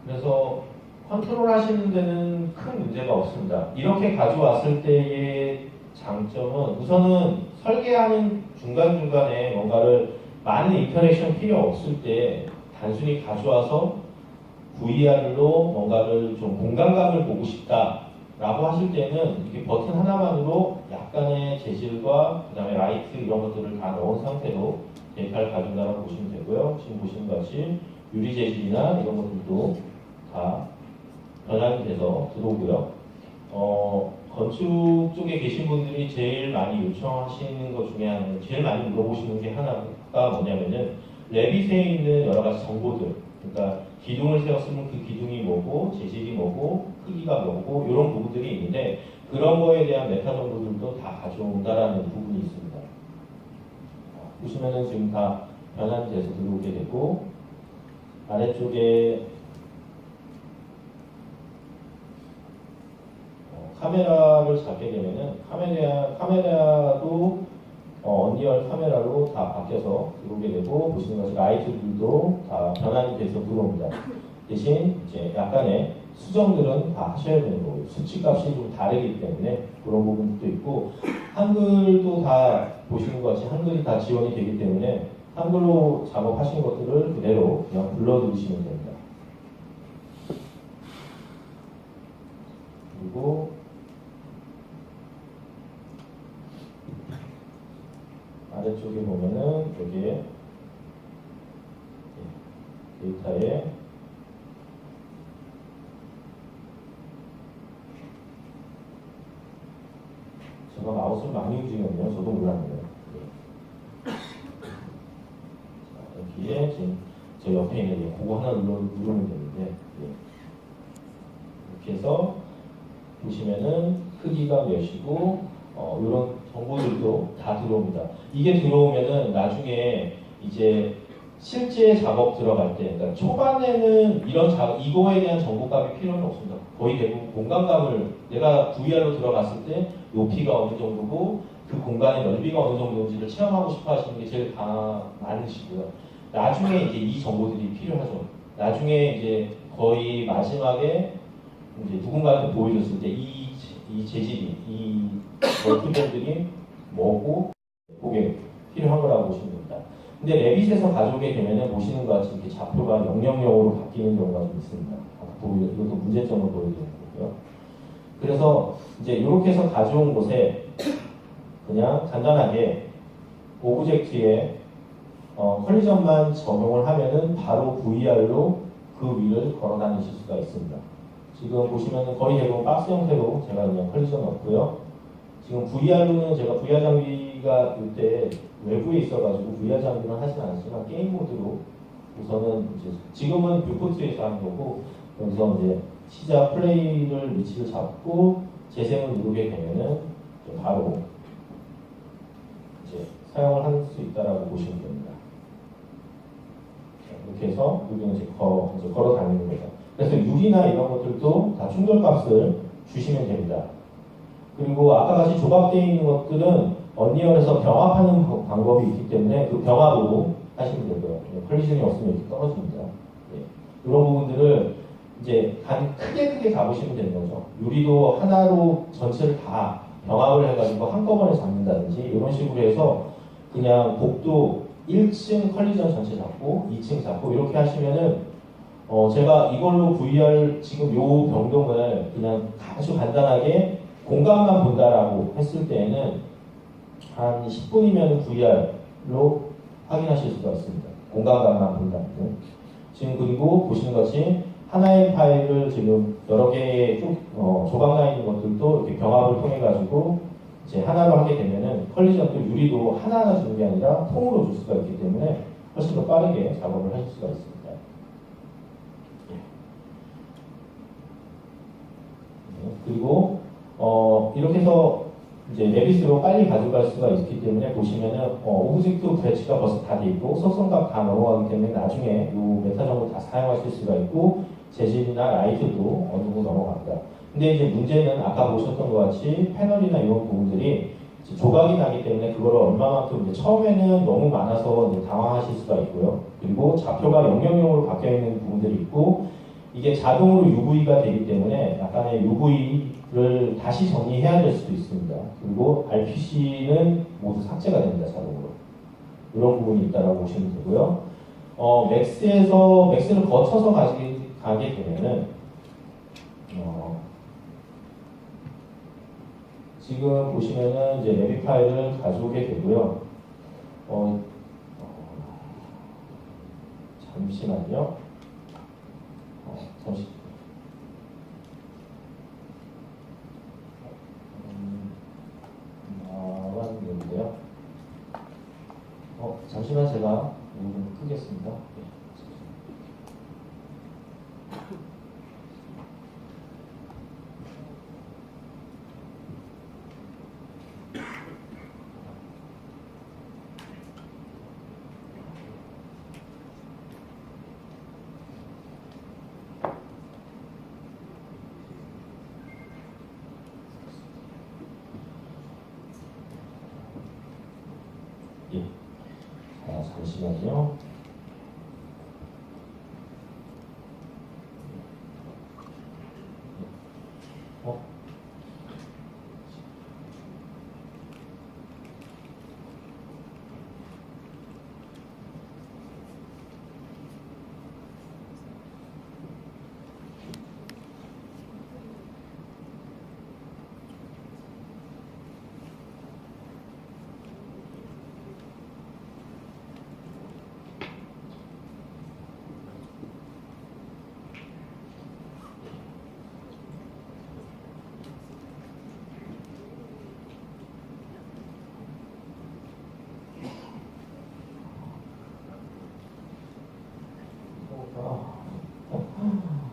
그래서 컨트롤 하시는 데는 큰 문제가 없습니다. 이렇게 가져왔을 때의 장점은 우선은 설계하는 중간중간에 뭔가를 많은 인터랙션 필요 없을 때 단순히 가져와서 VR로 뭔가를 좀 공간감을 보고 싶다라고 하실 때는 이렇게 버튼 하나만으로 약간의 재질과 그 다음에 라이트 이런 것들을 다 넣은 상태로 데이터를 가져온다고 보시면 되고요. 지금 보시는 것 같이 유리 재질이나 이런 것들도 다 변환이 돼서 들어오고요. 건축 쪽에 계신 분들이 제일 많이 요청하시는 것 중에 제일 많이 물어보시는 게 하나가 뭐냐면은 레빗에 있는 여러 가지 정보들, 그러니까 기둥을 세웠으면 그 기둥이 뭐고 재질이 뭐고 크기가 뭐고 이런 부분들이 있는데 그런 거에 대한 메타 정보들도 다 가져온다라는 부분이 있습니다. 보시면은 지금 다 변환이 돼서 들어오게 되고 아래쪽에 카메라를 잡게 되면은 카메라도 언리얼 카메라로 다 바뀌어서 들어오게 되고 보시는 것이 라이트들도 다 변환이 돼서 들어옵니다. 대신 이제 약간의 수정들은 다 하셔야 되는 거고요. 수치값이 좀 다르기 때문에 그런 부분도 있고 한글도 다 보시는 것 같이 한글이 다 지원이 되기 때문에 한글로 작업하신 것들을 그대로 그냥 불러들이시면 됩니다. 그리고 아래쪽에 보면은 여기에 데이터에 제가 마우스를 많이 움직였네요. 저도 몰랐네요. 여기에 지금 저 옆에 있는 그거 하나 누르면 되는데 이렇게 해서 보시면은 크기가 몇이고 이런 정보들도 다 들어옵니다. 이게 들어오면은 나중에 이제 실제 작업 들어갈 때, 그러니까 초반에는 이거에 대한 정보값이 필요는 없습니다. 거의 대부분 공간감을 내가 VR로 들어갔을 때 높이가 어느 정도고 그 공간의 넓이가 어느 정도인지를 체험하고 싶어 하시는 게 제일 많으시고요. 나중에 이제 이 정보들이 필요하죠. 나중에 이제 거의 마지막에 이제 누군가한테 보여줬을 때 이 재질이, 이 멀티밴들이 뭐고 그게 필요한 거라고 보시면 됩니다. 근데 레빗에서 가져오게 되면은 보시는 것 같이 이렇게 좌표가 000으로 바뀌는 경우가 좀 있습니다. 이것도 문제점을 보여드리는 거고요. 그래서 이제 이렇게 해서 가져온 곳에 그냥 간단하게 오브젝트에 컬리전만 적용을 하면은 바로 VR로 그 위를 걸어 다니실 수가 있습니다. 지금 보시면은 거의 대부분 박스 형태로 제가 그냥 컬리전 넣었고요. 지금 VR로는 제가 VR 장비가 이때 외부에 있어가지고 VR 장비는 하진 않지만 게임 모드로 우선은 이제 지금은 뷰포트에서 하는 거고 여기서 이제 시작 플레이를 위치를 잡고 재생을 누르게 되면은 바로 이제 사용을 할 수 있다라고 보시면 됩니다. 이렇게 해서 여기는 이제 걸어 다니는 거죠. 그래서 유리나 이런 것들도 다 충돌값을 주시면 됩니다. 그리고 아까 같이 조각되어 있는 것들은 언리얼에서 병합하는 방법이 있기 때문에 그 병합으로 하시면 되고요. 컬리전이 없으면 이렇게 떨어집니다. 이런 부분들을 이제 크게 잡으시면 되는 거죠. 유리도 하나로 전체를 다 병합을 해가지고 한꺼번에 잡는다든지 이런 식으로 해서 그냥 복도 1층 컬리전 전체 잡고 2층 잡고 이렇게 하시면은 제가 이걸로 VR 지금 요 병동을 그냥 아주 간단하게 공간만 본다라고 했을 때에는 한 10분이면 VR로 확인하실 수가 있습니다. 공간감만 본다는 등. 지금 그리고 보시는 것이 하나의 파일을 지금 여러 개의 조각 나 있는 것들도 이렇게 병합을 통해 가지고 이제 하나로 하게 되면은 컬리전도 유리도 하나하나 주는 게 아니라 통으로 줄 수가 있기 때문에 훨씬 더 빠르게 작업을 하실 수가 있습니다. 그리고 이렇게 해서 이제 레빗으로 빨리 가져갈 수가 있기 때문에 보시면은 오브젝트 배치가 벌써 다 돼 있고 속성값 다 넘어가기 때문에 나중에 이 메타 정보 다 사용하실 수가 있고 재질이나 라이트도 어느 정도 넘어갑니다. 근데 이제 문제는 아까 보셨던 것 같이 패널이나 이런 부분들이 조각이 나기 때문에 그걸 얼마만큼 이제 처음에는 너무 많아서 이제 당황하실 수가 있고요. 그리고 좌표가 000으로 바뀌어 있는 부분들이 있고 이게 자동으로 UV가 되기 때문에 약간의 UV를 다시 정리해야 될 수도 있습니다. 그리고 RPC는 모두 삭제가 됩니다, 자동으로. 이런 부분이 있다고 보시면 되고요. 맥스를 거쳐서 가게 되면은 지금 보시면은 이제 레비 파일을 가져오게 되고요. 잠시만요. 잠시. 나왔는데요. 잠시만 제가 이거 끄겠습니다. 네. 예. 잠시만요.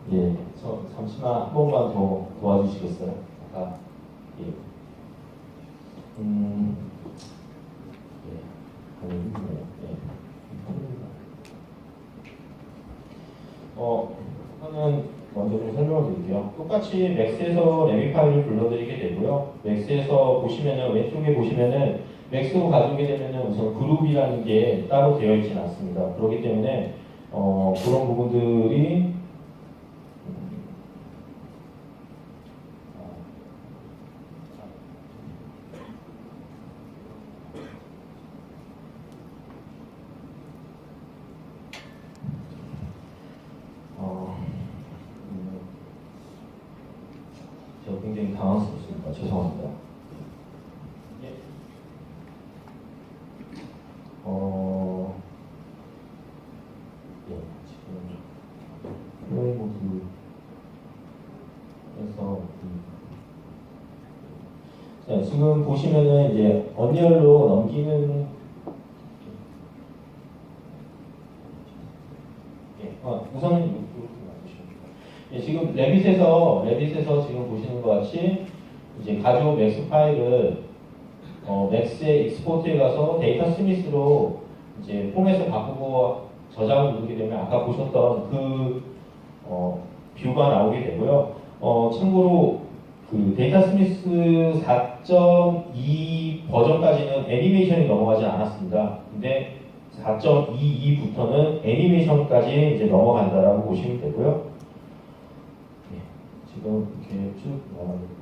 예, 잠시만 한 번만 더 도와주시겠어요? 아까 예, 예, 힘드네요. 예. 우선은 먼저 좀 설명을 드릴게요. 똑같이 맥스에서 레비 파일을 불러드리게 되고요. 맥스에서 보시면은 왼쪽에 보시면은 맥스로 가져오게 되면은 우선 그룹이라는 게 따로 되어 있지는 않습니다. 그렇기 때문에 그런 부분들이 제가 굉장히 당황스럽습니다. 죄송합니다. 예. 예, 지금 플레이 모드에서 자, 지금 보시면은 이제 언리얼로 넘기는 우선은 이렇게 만드시면 예, 지금 레빗에서 지금 보시는 것 같이 이제 가져온 맥스 파일을 맥스의 익스포트에 가서 데이터 스미스로 이제 포맷을 바꾸고 저장을 누르게 되면 아까 보셨던 그 뷰가 나오게 되고요. 참고로 그 데이터 스미스 4.2 버전까지는 애니메이션이 넘어가지 않았습니다. 근데 4.22부터는 애니메이션까지 이제 넘어간다라고 보시면 되고요. 네, 지금 이렇게 쭉 넘어가고요.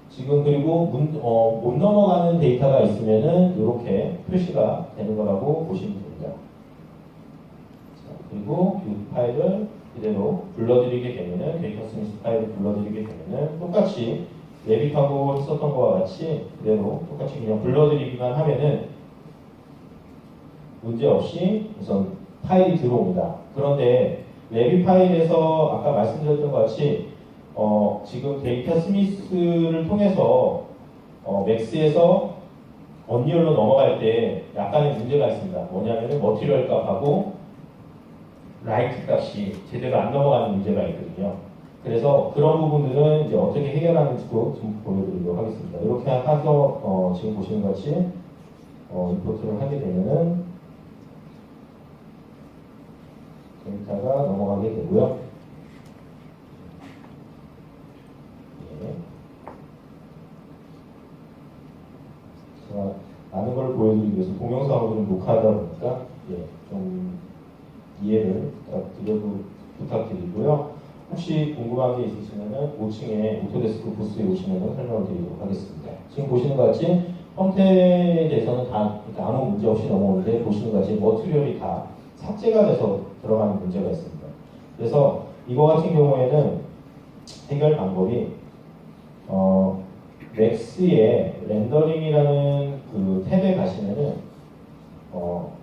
지금 그리고 못 넘어가는 데이터가 있으면은 이렇게 표시가 되는 거라고 보시면 됩니다. 자, 그리고 이 파일을 그대로 불러드리게 되면은 데이터 스미스 파일을 불러드리게 되면은 똑같이 레빗하고 했었던 것과 같이 그대로 똑같이 그냥 불러드리기만 하면은 문제없이 우선 파일이 들어옵니다. 그런데 레비 파일에서 아까 말씀드렸던 것 같이 지금 데이터 스미스를 통해서 맥스에서 언리얼로 넘어갈 때 약간의 문제가 있습니다. 뭐냐면은 머티리얼 값하고 라이트 값이 제대로 안 넘어가는 문제가 있거든요. 그래서 그런 부분들은 이제 어떻게 해결하는지도 좀 보여드리도록 하겠습니다. 이렇게 해서 지금 보시는 것 같이 임포트를 하게 되면은 데이터가 넘어가게 되고요. 예. 제가 많은 걸 보여드리기 위해서 동영상으로 좀 녹화하다 보니까 좀 이해를 부탁드리고요. 혹시 궁금한 게 있으시면 5층에 오토데스크 부스에 오시면 설명을 드리도록 하겠습니다. 지금 보시는 것 같이 형태에 대해서는 다 아무 문제 없이 넘어오는데 보시는 것 같이 머티리얼이 다 삭제가 돼서 들어가는 문제가 있습니다. 그래서 이거 같은 경우에는 해결 방법이 맥스의 렌더링이라는 그 탭에 가시면은 그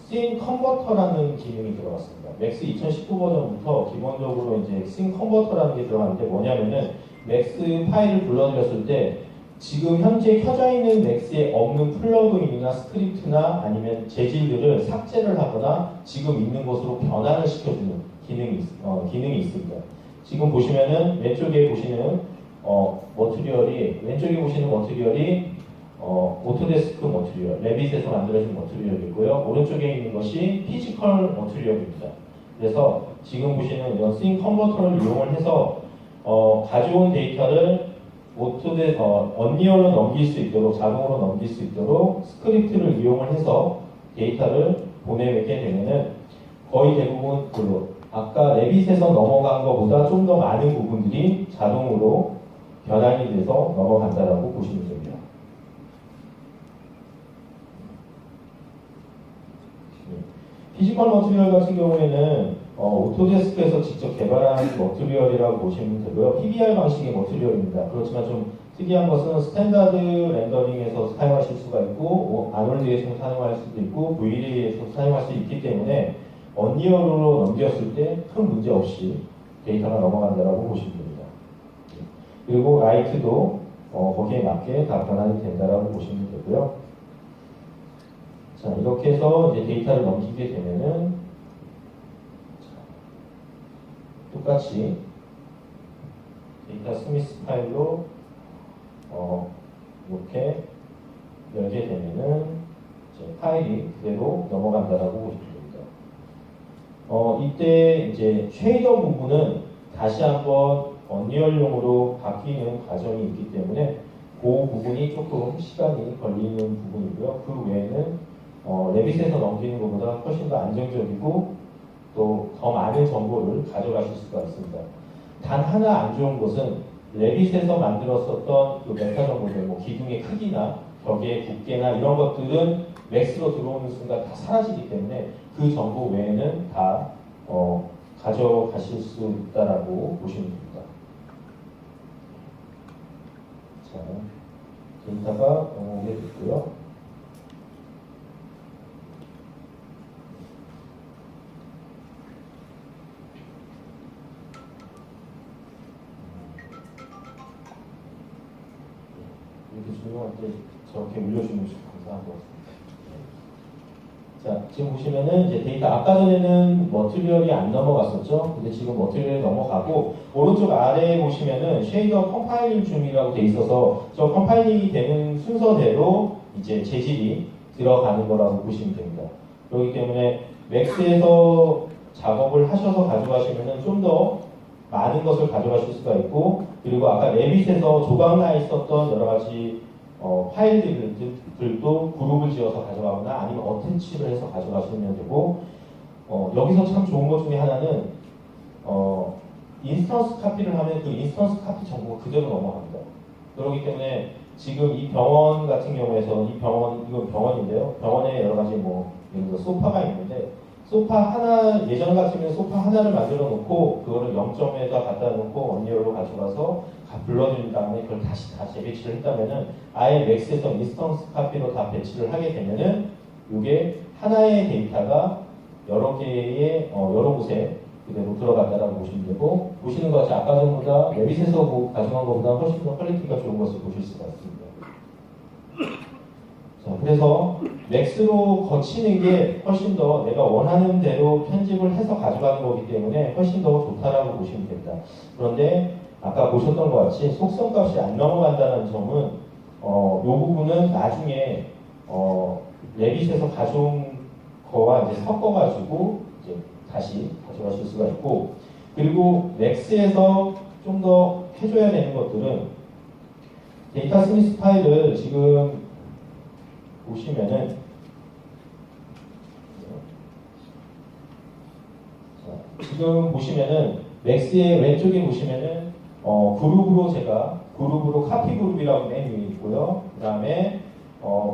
씬 컨버터라는 기능이 들어갔습니다. 맥스 2019 버전부터 기본적으로 이제 씬 컨버터라는 게 들어가는데 뭐냐면은 맥스 파일을 불러드렸을 때 지금 현재 켜져 있는 맥스에 없는 플러그인이나 스크립트나 아니면 재질들을 삭제를 하거나 지금 있는 것으로 변환을 시켜주는 기능이 있습니다. 지금 보시면은 왼쪽에 보시는 왼쪽에 보시는 머티리얼이 오토데스크 머티리얼, 레빗에서 만들어진 머티리얼이고요. 오른쪽에 있는 것이 피지컬 머티리얼입니다. 그래서 지금 보시는 이런 씬 컨버터를 이용을 해서 가져온 데이터를 언리얼로 넘길 수 있도록, 자동으로 넘길 수 있도록 스크립트를 이용을 해서 데이터를 보내게 되면은 거의 대부분 아까 레빗에서 넘어간 것보다 좀 더 많은 부분들이 자동으로 변환이 돼서 넘어간다라고 보시면 됩니다. 피지컬 머티리얼 같은 경우에는 오토데스크에서 직접 개발한 머티리얼이라고 보시면 되고요. PBR 방식의 머티리얼입니다. 그렇지만 좀 특이한 것은 스탠다드 렌더링에서 사용하실 수가 있고 아놀드에서 사용할 수도 있고 VLA에서 사용할 수 있기 때문에 언리얼로 넘겼을 때 큰 문제 없이 데이터가 넘어간다라고 보시면 됩니다. 그리고 라이트도 거기에 맞게 다 변환이 된다라고 보시면 되고요. 자, 이렇게 해서 이제 데이터를 넘기게 되면은 똑같이 데이터 스미스 파일로 이렇게 열게 되면은 이제 파일이 그대로 넘어간다라고 보시면 됩니다. 이때 이제 쉐이더 부분은 다시 한번 언리얼용으로 바뀌는 과정이 있기 때문에 그 부분이 조금 시간이 걸리는 부분이고요. 그 외에는 레빗에서 넘기는 것보다 훨씬 더 안정적이고 또 더 많은 정보를 가져가실 수가 있습니다. 단 하나 안 좋은 것은 레빗에서 만들었었던 그 메타 정보들, 뭐 기둥의 크기나 벽의 두께나 이런 것들은 맥스로 들어오는 순간 다 사라지기 때문에 그 정보 외에는 다 가져가실 수 있다라고 보시면 됩니다. 자, 데이터가 넘어오게 됐고요. 이렇게 조용할 때 저렇게 올려주면 감사한 것 같습니다. 자, 지금 보시면은 이제 데이터 아까 전에는 머티리얼이 안 넘어갔었죠. 근데 지금 머티리얼이 넘어가고 오른쪽 아래에 보시면은 쉐이더 컴파일링 중이라고 돼 있어서 저 컴파일링이 되는 순서대로 이제 재질이 들어가는 거라고 보시면 됩니다. 그렇기 때문에 맥스에서 작업을 하셔서 가져가시면은 좀 더 많은 것을 가져가실 수가 있고, 그리고 아까 레빗에서 조각나 있었던 여러 가지 파일들도 그룹을 지어서 가져가거나 아니면 어태치를 해서 가져가시면 되고, 여기서 참 좋은 것 중에 하나는 인스턴스 카피를 하면 그 인스턴스 카피 정보가 그대로 넘어갑니다. 그렇기 때문에 지금 이 병원 같은 경우에서 이건 병원인데요. 병원에 여러 가지 예를 들어 소파가 있는데 소파 하나, 예전 같으면 소파 하나를 만들어 놓고 그거를 0점에다 갖다 놓고 언리얼로 가져가서 불러준 다음에 그걸 다시 다 재배치를 했다면은 아예 맥스에서 인스턴스 카피로 다 배치를 하게 되면은 이게 하나의 데이터가 여러 개의 여러 곳에 그대로 들어갔다라고 보시면 되고, 보시는 것이 아까 전보다 레빗에서 가져간 것보다 훨씬 더 퀄리티가 좋은 것을 보실 수가 있습니다. 자, 그래서 맥스로 거치는 게 훨씬 더 내가 원하는 대로 편집을 해서 가져가는 거기 때문에 훨씬 더 좋다라고 보시면 됩니다. 그런데 아까 보셨던 것 같이 속성값이 안 넘어간다는 점은 이 부분은 나중에 레빗에서 가져온 거와 이제 섞어가지고 이제 다시 가져가실 수가 있고, 그리고 맥스에서 좀 더 해줘야 되는 것들은 데이터 스미스 파일을 지금 보시면은 지금 보시면은 맥스의 왼쪽에 보시면은 그룹으로 제가 그룹으로 카피 그룹이라고 맨 위에 있고요. 그 다음에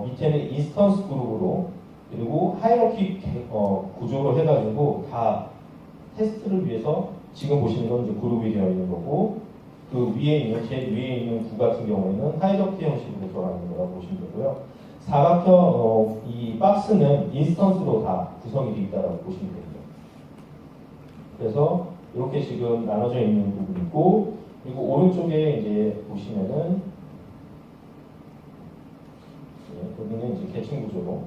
밑에는 인스턴스 그룹으로, 그리고 하이러키 구조로 해가지고 다 테스트를 위해서 지금 보시는 건 이제 그룹이 되어 있는 거고, 그 위에 있는 제일 위에 있는 구 같은 경우에는 하이러키 형식으로 들어가는 거라고 보시면 되고요. 사각형 이 박스는 인스턴스로 다 구성이 되어 있다고 보시면 됩니다. 그래서 이렇게 지금 나눠져 있는 부분이 있고, 그리고 오른쪽에 이제 보시면은 여기는 이제 계층 구조로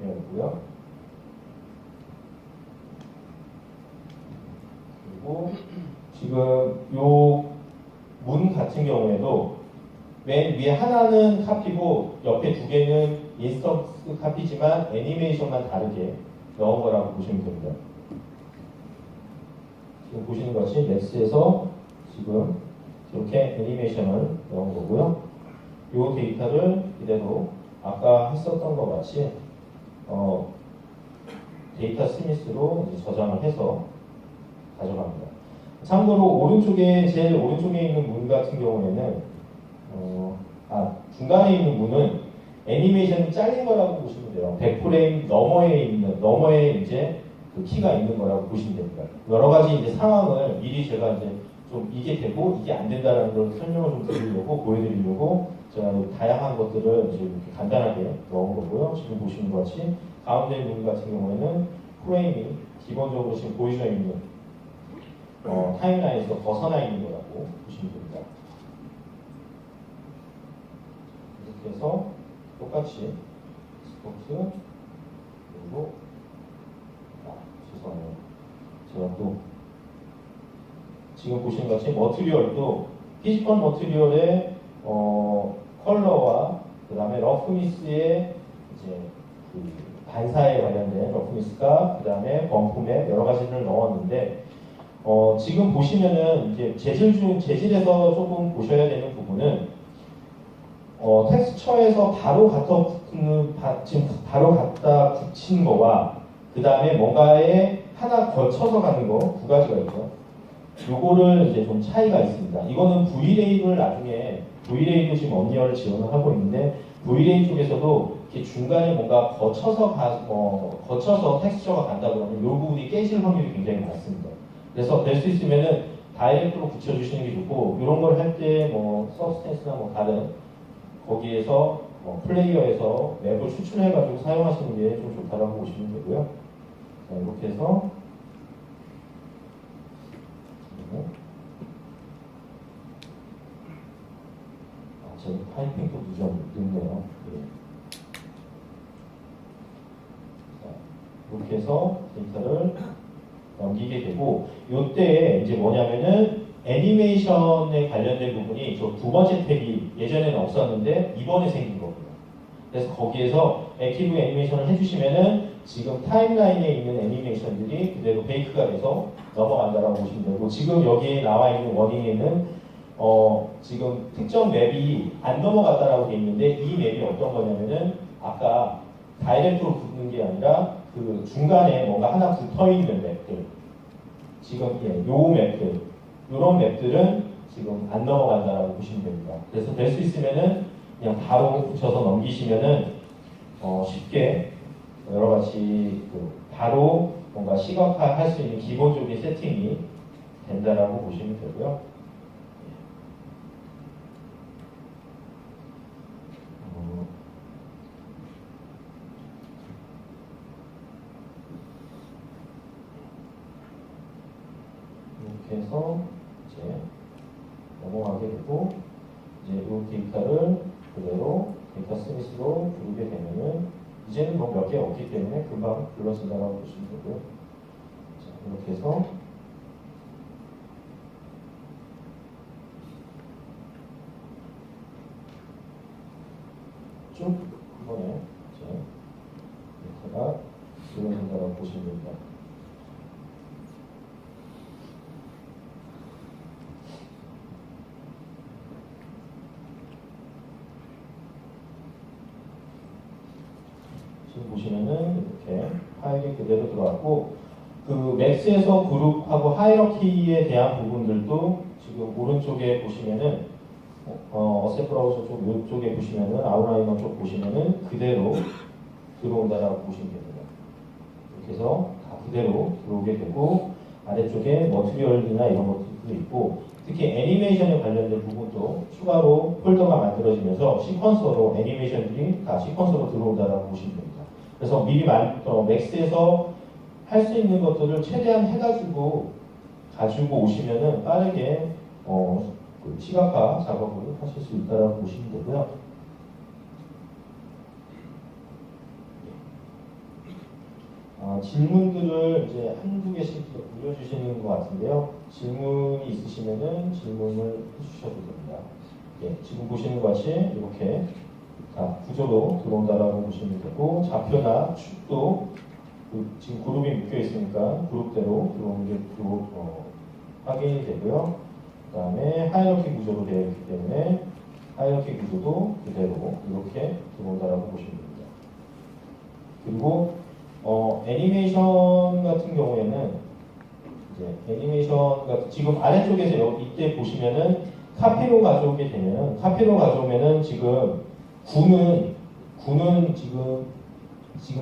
되어 있고요. 그리고 지금 요 문 같은 경우에도 맨 위에 하나는 카피고 옆에 두 개는 인스턴스 카피지만 애니메이션만 다르게 넣은 거라고 보시면 됩니다. 지금 보시는 것이 맥스에서 지금 이렇게 애니메이션을 넣은 거고요. 이 데이터를 그대로 아까 했었던 것 같이 데이터 스미스로 이제 저장을 해서 가져갑니다. 참고로 오른쪽에 제일 오른쪽에 있는 문 같은 경우에는 중간에 있는 문은 애니메이션이 잘린 거라고 보시면 돼요. 100프레임 너머에 이제 그 키가 있는 거라고 보시면 됩니다. 여러 가지 이제 상황을 미리 제가 이제 좀 이게 되고 이게 안 된다는 걸 설명을 좀 드리려고 보여드리려고 제가 다양한 것들을 이제 이렇게 간단하게 넣은 거고요. 지금 보시는 것 같이 가운데 문 같은 경우에는 프레임이 기본적으로 지금 보여져 있는 타임라인에서 벗어나 있는 거라고 보시면 됩니다. 이렇게 해서 똑같이 스포츠 그리고 죄송해요. 제가 또 지금 보시는 것이 머티리얼도 피지컬 머티리얼의 컬러와 그 다음에 러프니스의 이제 그 반사에 관련된 러프니스가 그 다음에 범프맵 여러 가지를 넣었는데 지금 보시면은 이제 재질에서 조금 보셔야 되는 부분은 텍스처에서 바로 지금 바로 갖다 붙인 거와 그 다음에 뭔가에 하나 거쳐서 가는 거 두 가지가 있죠. 요거를 이제 좀 차이가 있습니다. 이거는 V레이를 나중에 V레이도 지금 언리얼을 지원을 하고 있는데 V레이 쪽에서도 이렇게 중간에 뭔가 거쳐서 텍스처가 간다 그러면 이 부분이 깨질 확률이 굉장히 많습니다. 그래서 될 수 있으면은 다이렉트로 붙여주시는 게 좋고, 이런 걸 할 때 서브스텐스나 다른 거기에서 플레이어에서 맵을 추출해가지고 사용하시는 게 좀 좋다라고 보시면 되고요. 자, 이렇게 해서 제 타이핑도 늦네요. 네. 자, 이렇게 해서 데이터를 넘기게 되고, 이때 이제 뭐냐면은 애니메이션에 관련된 부분이 저 두 번째 탭이 예전에는 없었는데 이번에 생긴 거고요. 그래서 거기에서 액티브 애니메이션을 해주시면은 지금 타임라인에 있는 애니메이션들이 그대로 베이크가 돼서 넘어간다라고 보시면 되고, 지금 여기에 나와 있는 워딩에는 지금 특정 맵이 안 넘어갔다라고 돼 있는데, 이 맵이 어떤 거냐면은 아까 다이렉트로 붙는 게 아니라 그 중간에 뭔가 하나 붙어 있는 맵들, 지금 요 맵들, 이런 맵들은 지금 안 넘어간다라고 보시면 됩니다. 그래서 될 수 있으면은 그냥 바로 붙여서 넘기시면은 쉽게 여러 가지 바로 뭔가 시각화할 수 있는 기본적인 세팅이 된다라고 보시면 되고요. 해서 이제 넘어가게 되고 이제 이 데이터를 그대로 데이터 스미스로 부르게 되면은 이제는 뭐 몇 개 없기 때문에 금방 불러진다고 보시면 되고요. 자, 이렇게 해서 쭉 한 번에 이제 데이터가 불러진다고 보시면 됩니다. 지금 보시면은 이렇게 파일이 그대로 들어왔고 그 맥스에서 그룹하고 하이러키에 대한 부분들도 지금 오른쪽에 보시면은 어셋 브라우저 쪽 이쪽에 보시면은 아웃라이너 쪽 보시면은 그대로 들어온다라고 보시면 됩니다. 이렇게 해서 다 그대로 들어오게 되고 아래쪽에 머티리얼이나 이런 것들도 있고 특히 애니메이션에 관련된 부분도 추가로 폴더가 만들어지면서 시퀀서로 애니메이션들이 다 시퀀서로 들어온다라고 보시면 됩니다. 그래서 미리 맥스에서 할 수 있는 것들을 최대한 해가지고 가지고 오시면은 빠르게 그 시각화 작업을 하실 수 있다라고 보시면 되고요. 질문들을 이제 한두 개씩 올려주시는 것 같은데요. 질문이 있으시면은 질문을 해주셔도 됩니다. 예, 지금 보시는 것 같이 이렇게 구조로 들어온다라고 보시면 되고 좌표나 축도 지금 그룹이 묶여 있으니까 그룹대로 들어오는 게 확인이 되고요. 그 다음에 하이러키 구조로 되어 있기 때문에 하이러키 구조도 그대로 이렇게 들어온다라고 보시면 됩니다. 그리고 애니메이션 같은 경우에는 이제 애니메이션 같은 지금 아래쪽에서 이때 보시면은 카피로 가져오면은 지금 구는 지금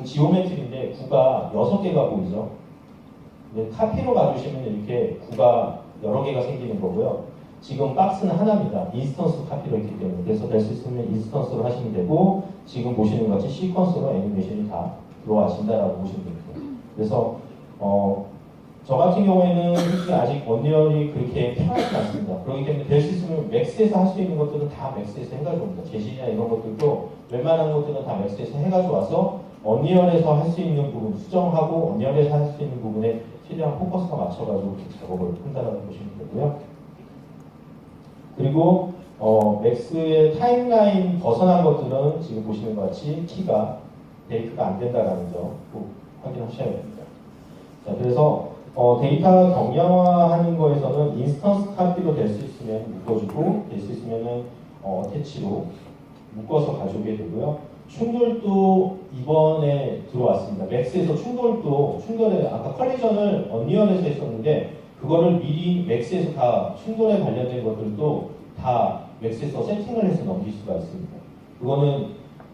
지오메트리인데 구가 6개가 보이죠. 근데 카피로 가주시면 이렇게 구가 여러 개가 생기는 거고요. 지금 박스는 하나입니다. 인스턴스 카피로 있기 때문에. 그래서 될 수 있으면 인스턴스로 하시면 되고 지금 보시는 것 같이 시퀀스로 애니메이션이 다 들어와진다라고 보시면 됩니다. 그래서 저 같은 경우에는 솔직히 아직 언리얼이 그렇게 편하지 않습니다. 그렇기 때문에 될 수 있으면 맥스에서 할 수 있는 것들은 다 맥스에서 해가지고 옵니다. 제시나 이런 것들도 웬만한 것들은 다 맥스에서 해가지고 와서 언리얼에서 할 수 있는 부분 수정하고 언리얼에서 할 수 있는 부분에 최대한 포커스가 맞춰가지고 작업을 한다라고 보시면 되고요. 그리고 맥스의 타임라인 벗어난 것들은 지금 보시는 것 같이 키가 데이터가 안 된다라는 점 꼭 확인하셔야 됩니다. 자, 그래서 데이터 경량화하는 거에서는 인스턴스 카피로 될 수 있으면 묶어주고 될 수 있으면은 어태치로 묶어서 가져오게 되고요. 충돌도 이번에 들어왔습니다. 맥스에서 충돌에 아까 컬리전을 언리얼에서 했었는데 그거를 미리 맥스에서 다 충돌에 관련된 것들도 다 맥스에서 세팅을 해서 넘길 수가 있습니다. 그거는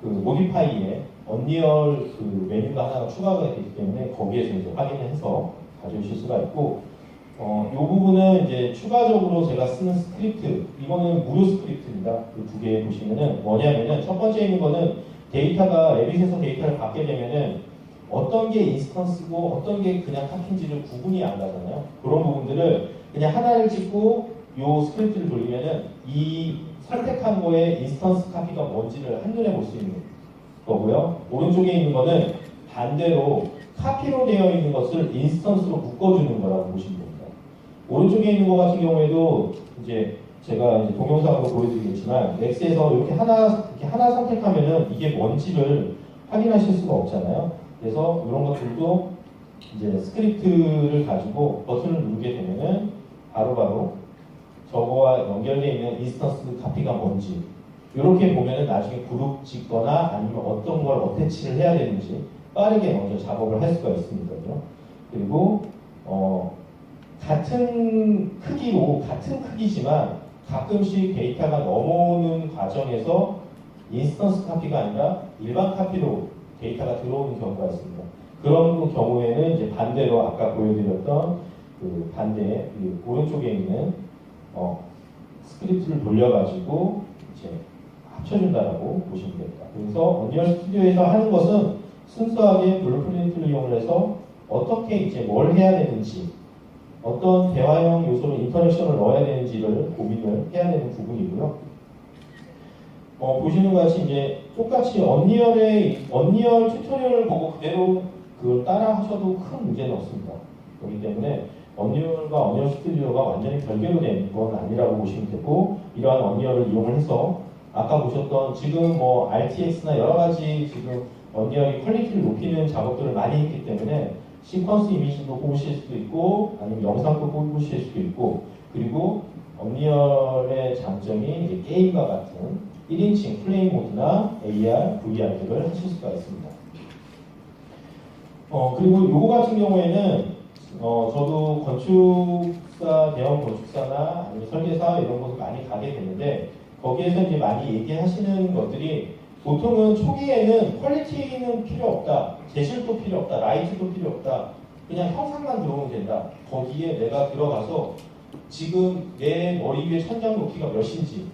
그 모디파이에 언리얼 그 메뉴가 하나가 추가가 되기 때문에 거기에서 이제 확인을 해서 가져오실 수가 있고 이 부분은 이제 추가적으로 제가 쓰는 스크립트 이거는 무료 스크립트입니다. 그 두 개 보시면은 뭐냐면은 첫 번째 있는 거는 데이터가 레빗에서 데이터를 받게 되면은 어떤 게 인스턴스고 어떤 게 그냥 카피인지를 구분이 안 가잖아요. 그런 부분들을 그냥 하나를 찍고 이 스크립트를 돌리면은 이 선택한 거에 인스턴스 카피가 뭔지를 한눈에 볼 수 있는 거고요. 오른쪽에 있는 거는 반대로 카피로 되어 있는 것을 인스턴스로 묶어주는 거라고 보시면 됩니다. 오른쪽에 있는 거 같은 경우에도 이제 제가 이제 동영상으로 보여드리겠지만 맥스에서 이렇게 하나 선택하면은 이게 뭔지를 확인하실 수가 없잖아요. 그래서 이런 것들도 이제 스크립트를 가지고 버튼을 누르게 되면은 바로바로 저거와 연결되어 있는 인스턴스 카피가 뭔지 이렇게 보면은 나중에 그룹 짓거나 아니면 어떤 걸 어태치를 해야 되는지 빠르게 먼저 작업을 할 수가 있습니다. 그리고 같은 크기지만 가끔씩 데이터가 넘어오는 과정에서 인스턴스 카피가 아니라 일반 카피로 데이터가 들어오는 경우가 있습니다. 그런 경우에는 이제 반대로 아까 보여드렸던 그 반대 오른쪽에 있는 스크립트를 돌려가지고 이제 합쳐준다라고 보시면 됩니다. 그래서 언리얼 스튜디오에서 하는 것은 순수하게 블루프린트를 이용해서 어떻게 이제 뭘 해야 되는지 어떤 대화형 요소를 인터랙션을 넣어야 되는지를 고민을 해야 되는 부분이고요. 보시는 것 같이 이제 똑같이 언리얼 튜토리얼을 보고 그대로 그걸 따라 하셔도 큰 문제는 없습니다. 그렇기 때문에 언리얼과 언리얼 스튜디오가 완전히 별개로 된 건 아니라고 보시면 되고, 이러한 언리얼을 이용을 해서 아까 보셨던 지금 뭐 RTX나 여러 가지 지금 언리얼이 퀄리티를 높이는 작업들을 많이 했기 때문에 시퀀스 이미지도 뽑으실 수도 있고 아니면 영상도 뽑으실 수도 있고, 그리고 언리얼의 장점이 이제 게임과 같은 1인칭 플레이 모드나 AR, VR들을 하실 수가 있습니다. 그리고 요거 같은 경우에는 저도 건축사, 대형 건축사나 아니면 설계사 이런 곳을 많이 가게 되는데, 거기에서 이제 많이 얘기하시는 것들이 보통은 초기에는 퀄리티는 필요 없다, 재질도 필요 없다, 라이트도 필요 없다, 그냥 형상만 들어오면 된다. 거기에 내가 들어가서 지금 내 머리 위에 천장 높이가 몇인지,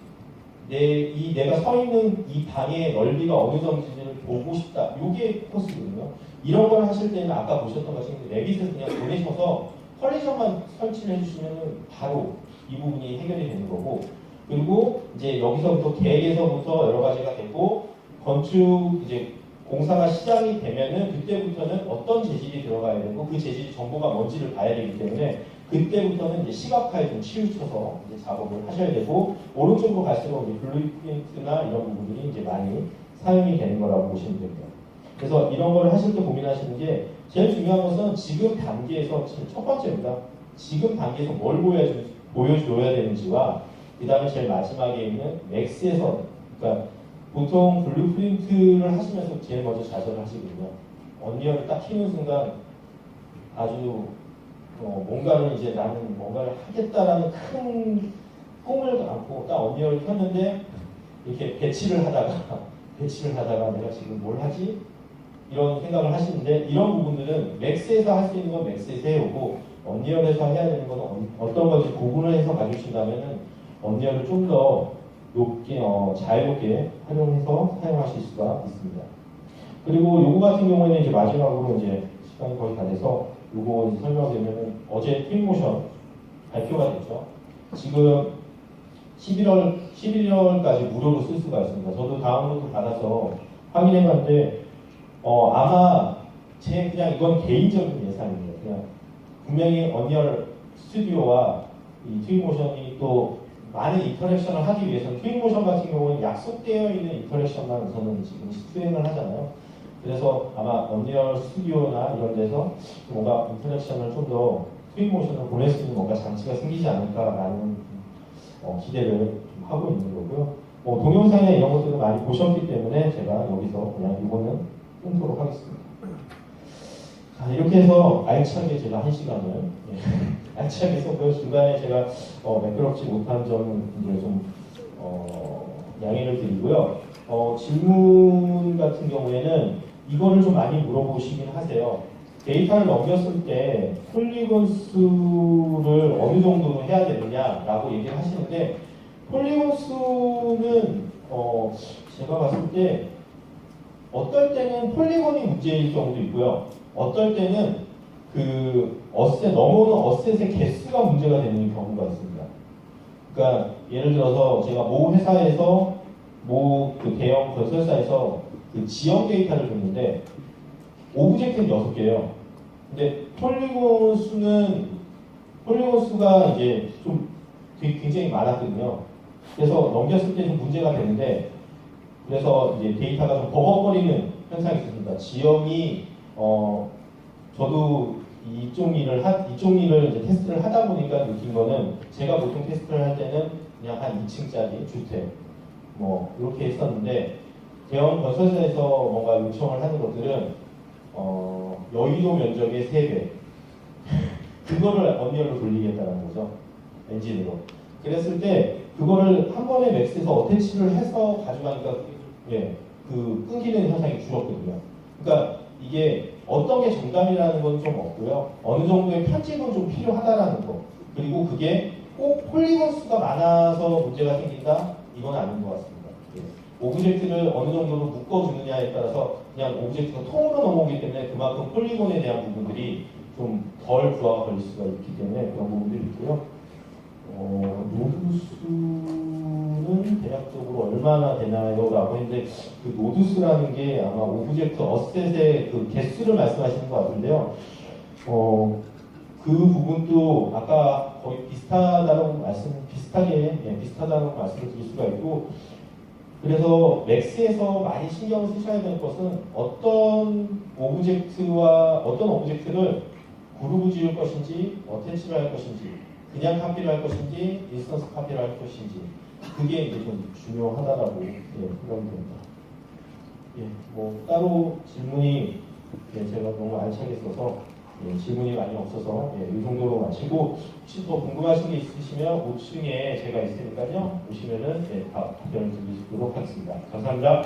내가 서 있는 이 방의 넓이가 어느 정도인지를 보고 싶다. 이게 코스거든요. 이런 걸 하실 때는 아까 보셨던 것처럼 레빗에서 그냥 보내셔서 컬리전만 설치를 해주시면 바로 이 부분이 해결이 되는 거고, 그리고 이제 여기서부터 계획에서부터 여러 가지가 되고, 건축 이제 공사가 시작이 되면은 그때부터는 어떤 재질이 들어가야 되고 그 재질 정보가 뭔지를 봐야 되기 때문에 그때부터는 이제 시각화에 좀 치우쳐서 이제 작업을 하셔야 되고, 오른쪽으로 갈수록 이제 블루프린트나 이런 부분들이 이제 많이 사용이 되는 거라고 보시면 됩니다. 그래서 이런 걸 하실 때 고민하시는 게 제일 중요한 것은 지금 단계에서 첫 번째입니다. 지금 단계에서 뭘 보여줘야 되는지와 그 다음에 제일 마지막에 있는 맥스에서, 그러니까 보통 블루프린트를 하시면서 제일 먼저 좌절하시거든요. 언리얼을 딱 키는 순간 아주 뭔가를 이제 나는 뭔가를 하겠다라는 큰 꿈을 안고 딱 언리얼을 켰는데 이렇게 배치를 하다가 내가 지금 뭘 하지? 이런 생각을 하시는데, 이런 부분들은 맥스에서 할 수 있는 건 맥스에서 해오고 언리얼에서 해야 되는 건 어떤 건지 구분을 해서 가주신다면은 언리얼을 좀 더 높게 자유롭게 활용해서 사용하실 수가 있습니다. 그리고 요거 같은 경우에는 이제 마지막으로 이제 시간이 거의 다 돼서 요거 이제 설명드리면은 어제 트윈모션 발표가 됐죠. 지금 11월까지 무료로 쓸 수가 있습니다. 저도 다운로드 받아서 확인해봤는데 아마 그냥 이건 개인적인 예상이에요. 그냥 분명히 언리얼 스튜디오와 이 트윈모션이 또 많은 인터랙션을 하기 위해서는 트윈모션 같은 경우는 약속되어 있는 인터랙션만 우선은 지금 수행을 하잖아요. 그래서 아마 언리얼 스튜디오나 이런 데서 뭔가 인터랙션을 좀 더 트윈모션을 보낼 수 있는 뭔가 장치가 생기지 않을까라는 기대를 좀 하고 있는 거고요. 동영상에 이런 것들을 많이 보셨기 때문에 제가 여기서 그냥 이거는 끊도록 하겠습니다. 자, 이렇게 해서 알차게 제가 1시간을 알차게 해서 중간에 제가 매끄럽지 못한 점을 좀 양해를 드리고요. 질문 같은 경우에는 이거를 좀 많이 물어보시긴 하세요. 데이터를 넘겼을 때 폴리곤 수를 어느 정도 해야 되느냐라고 얘기를 하시는데, 폴리곤 수는 제가 봤을 때 어떨 때는 폴리곤이 문제일 경우도 있고요. 어떨 때는 넘어오는 어셋의 개수가 문제가 되는 경우가 있습니다. 그러니까 예를 들어서 제가 모 회사에서 그 대형 건설사에서 그 지역 데이터를 줬는데 오브젝트는 6개예요. 근데 폴리곤 수가 이제 좀 굉장히 많았거든요. 그래서 넘겼을 때 좀 문제가 되는데, 그래서 이제 데이터가 좀 버벅거리는 현상이 있습니다. 지형이 저도 이쪽 일을 이제 테스트를 하다 보니까 느낀 거는, 제가 보통 테스트를 할 때는 그냥 한 2층짜리 주택 이렇게 했었는데, 대형 건설사에서 뭔가 요청을 하는 것들은 여의도 면적의 3배 그거를 언리얼로 돌리겠다는 거죠. 엔진으로. 그랬을 때 그거를 한 번에 맥스에서 어태치를 해서 가져가니까 끊기는 현상이 줄었거든요. 그러니까 이게 어떤 게 정답이라는 건 좀 없고요. 어느 정도의 편집은 좀 필요하다라는 거. 그리고 그게 꼭 폴리곤 수가 많아서 문제가 생긴다? 이건 아닌 것 같습니다. 오브젝트를 어느 정도로 묶어주느냐에 따라서 그냥 오브젝트가 통으로 넘어오기 때문에 그만큼 폴리곤에 대한 부분들이 좀 덜 부하가 걸릴 수가 있기 때문에 그런 부분들이 있고요. 노드수는 대략적으로 얼마나 되나요?라고 했는데 그 노드수라는 게 아마 오브젝트 어셋의 그 개수를 말씀하시는 것 같은데요. 그 부분도 아까 거의 비슷하다는 말씀을 드릴 수가 있고, 그래서 맥스에서 많이 신경을 쓰셔야 될 것은 어떤 오브젝트를 그룹을 지을 것인지, 어태치를 할 것인지, 그냥 카피를 할 것인지, 인스턴스 카피를 할 것인지, 그게 이제 좀 중요하다라고 생각이 됩니다. 뭐 따로 질문이 제가 너무 알차게 써서 질문이 많이 없어서 이 정도로 마치고, 혹시 더 궁금하신 게 있으시면 5층에 제가 있으니까요, 오시면은 답변을 드리도록 하겠습니다. 감사합니다.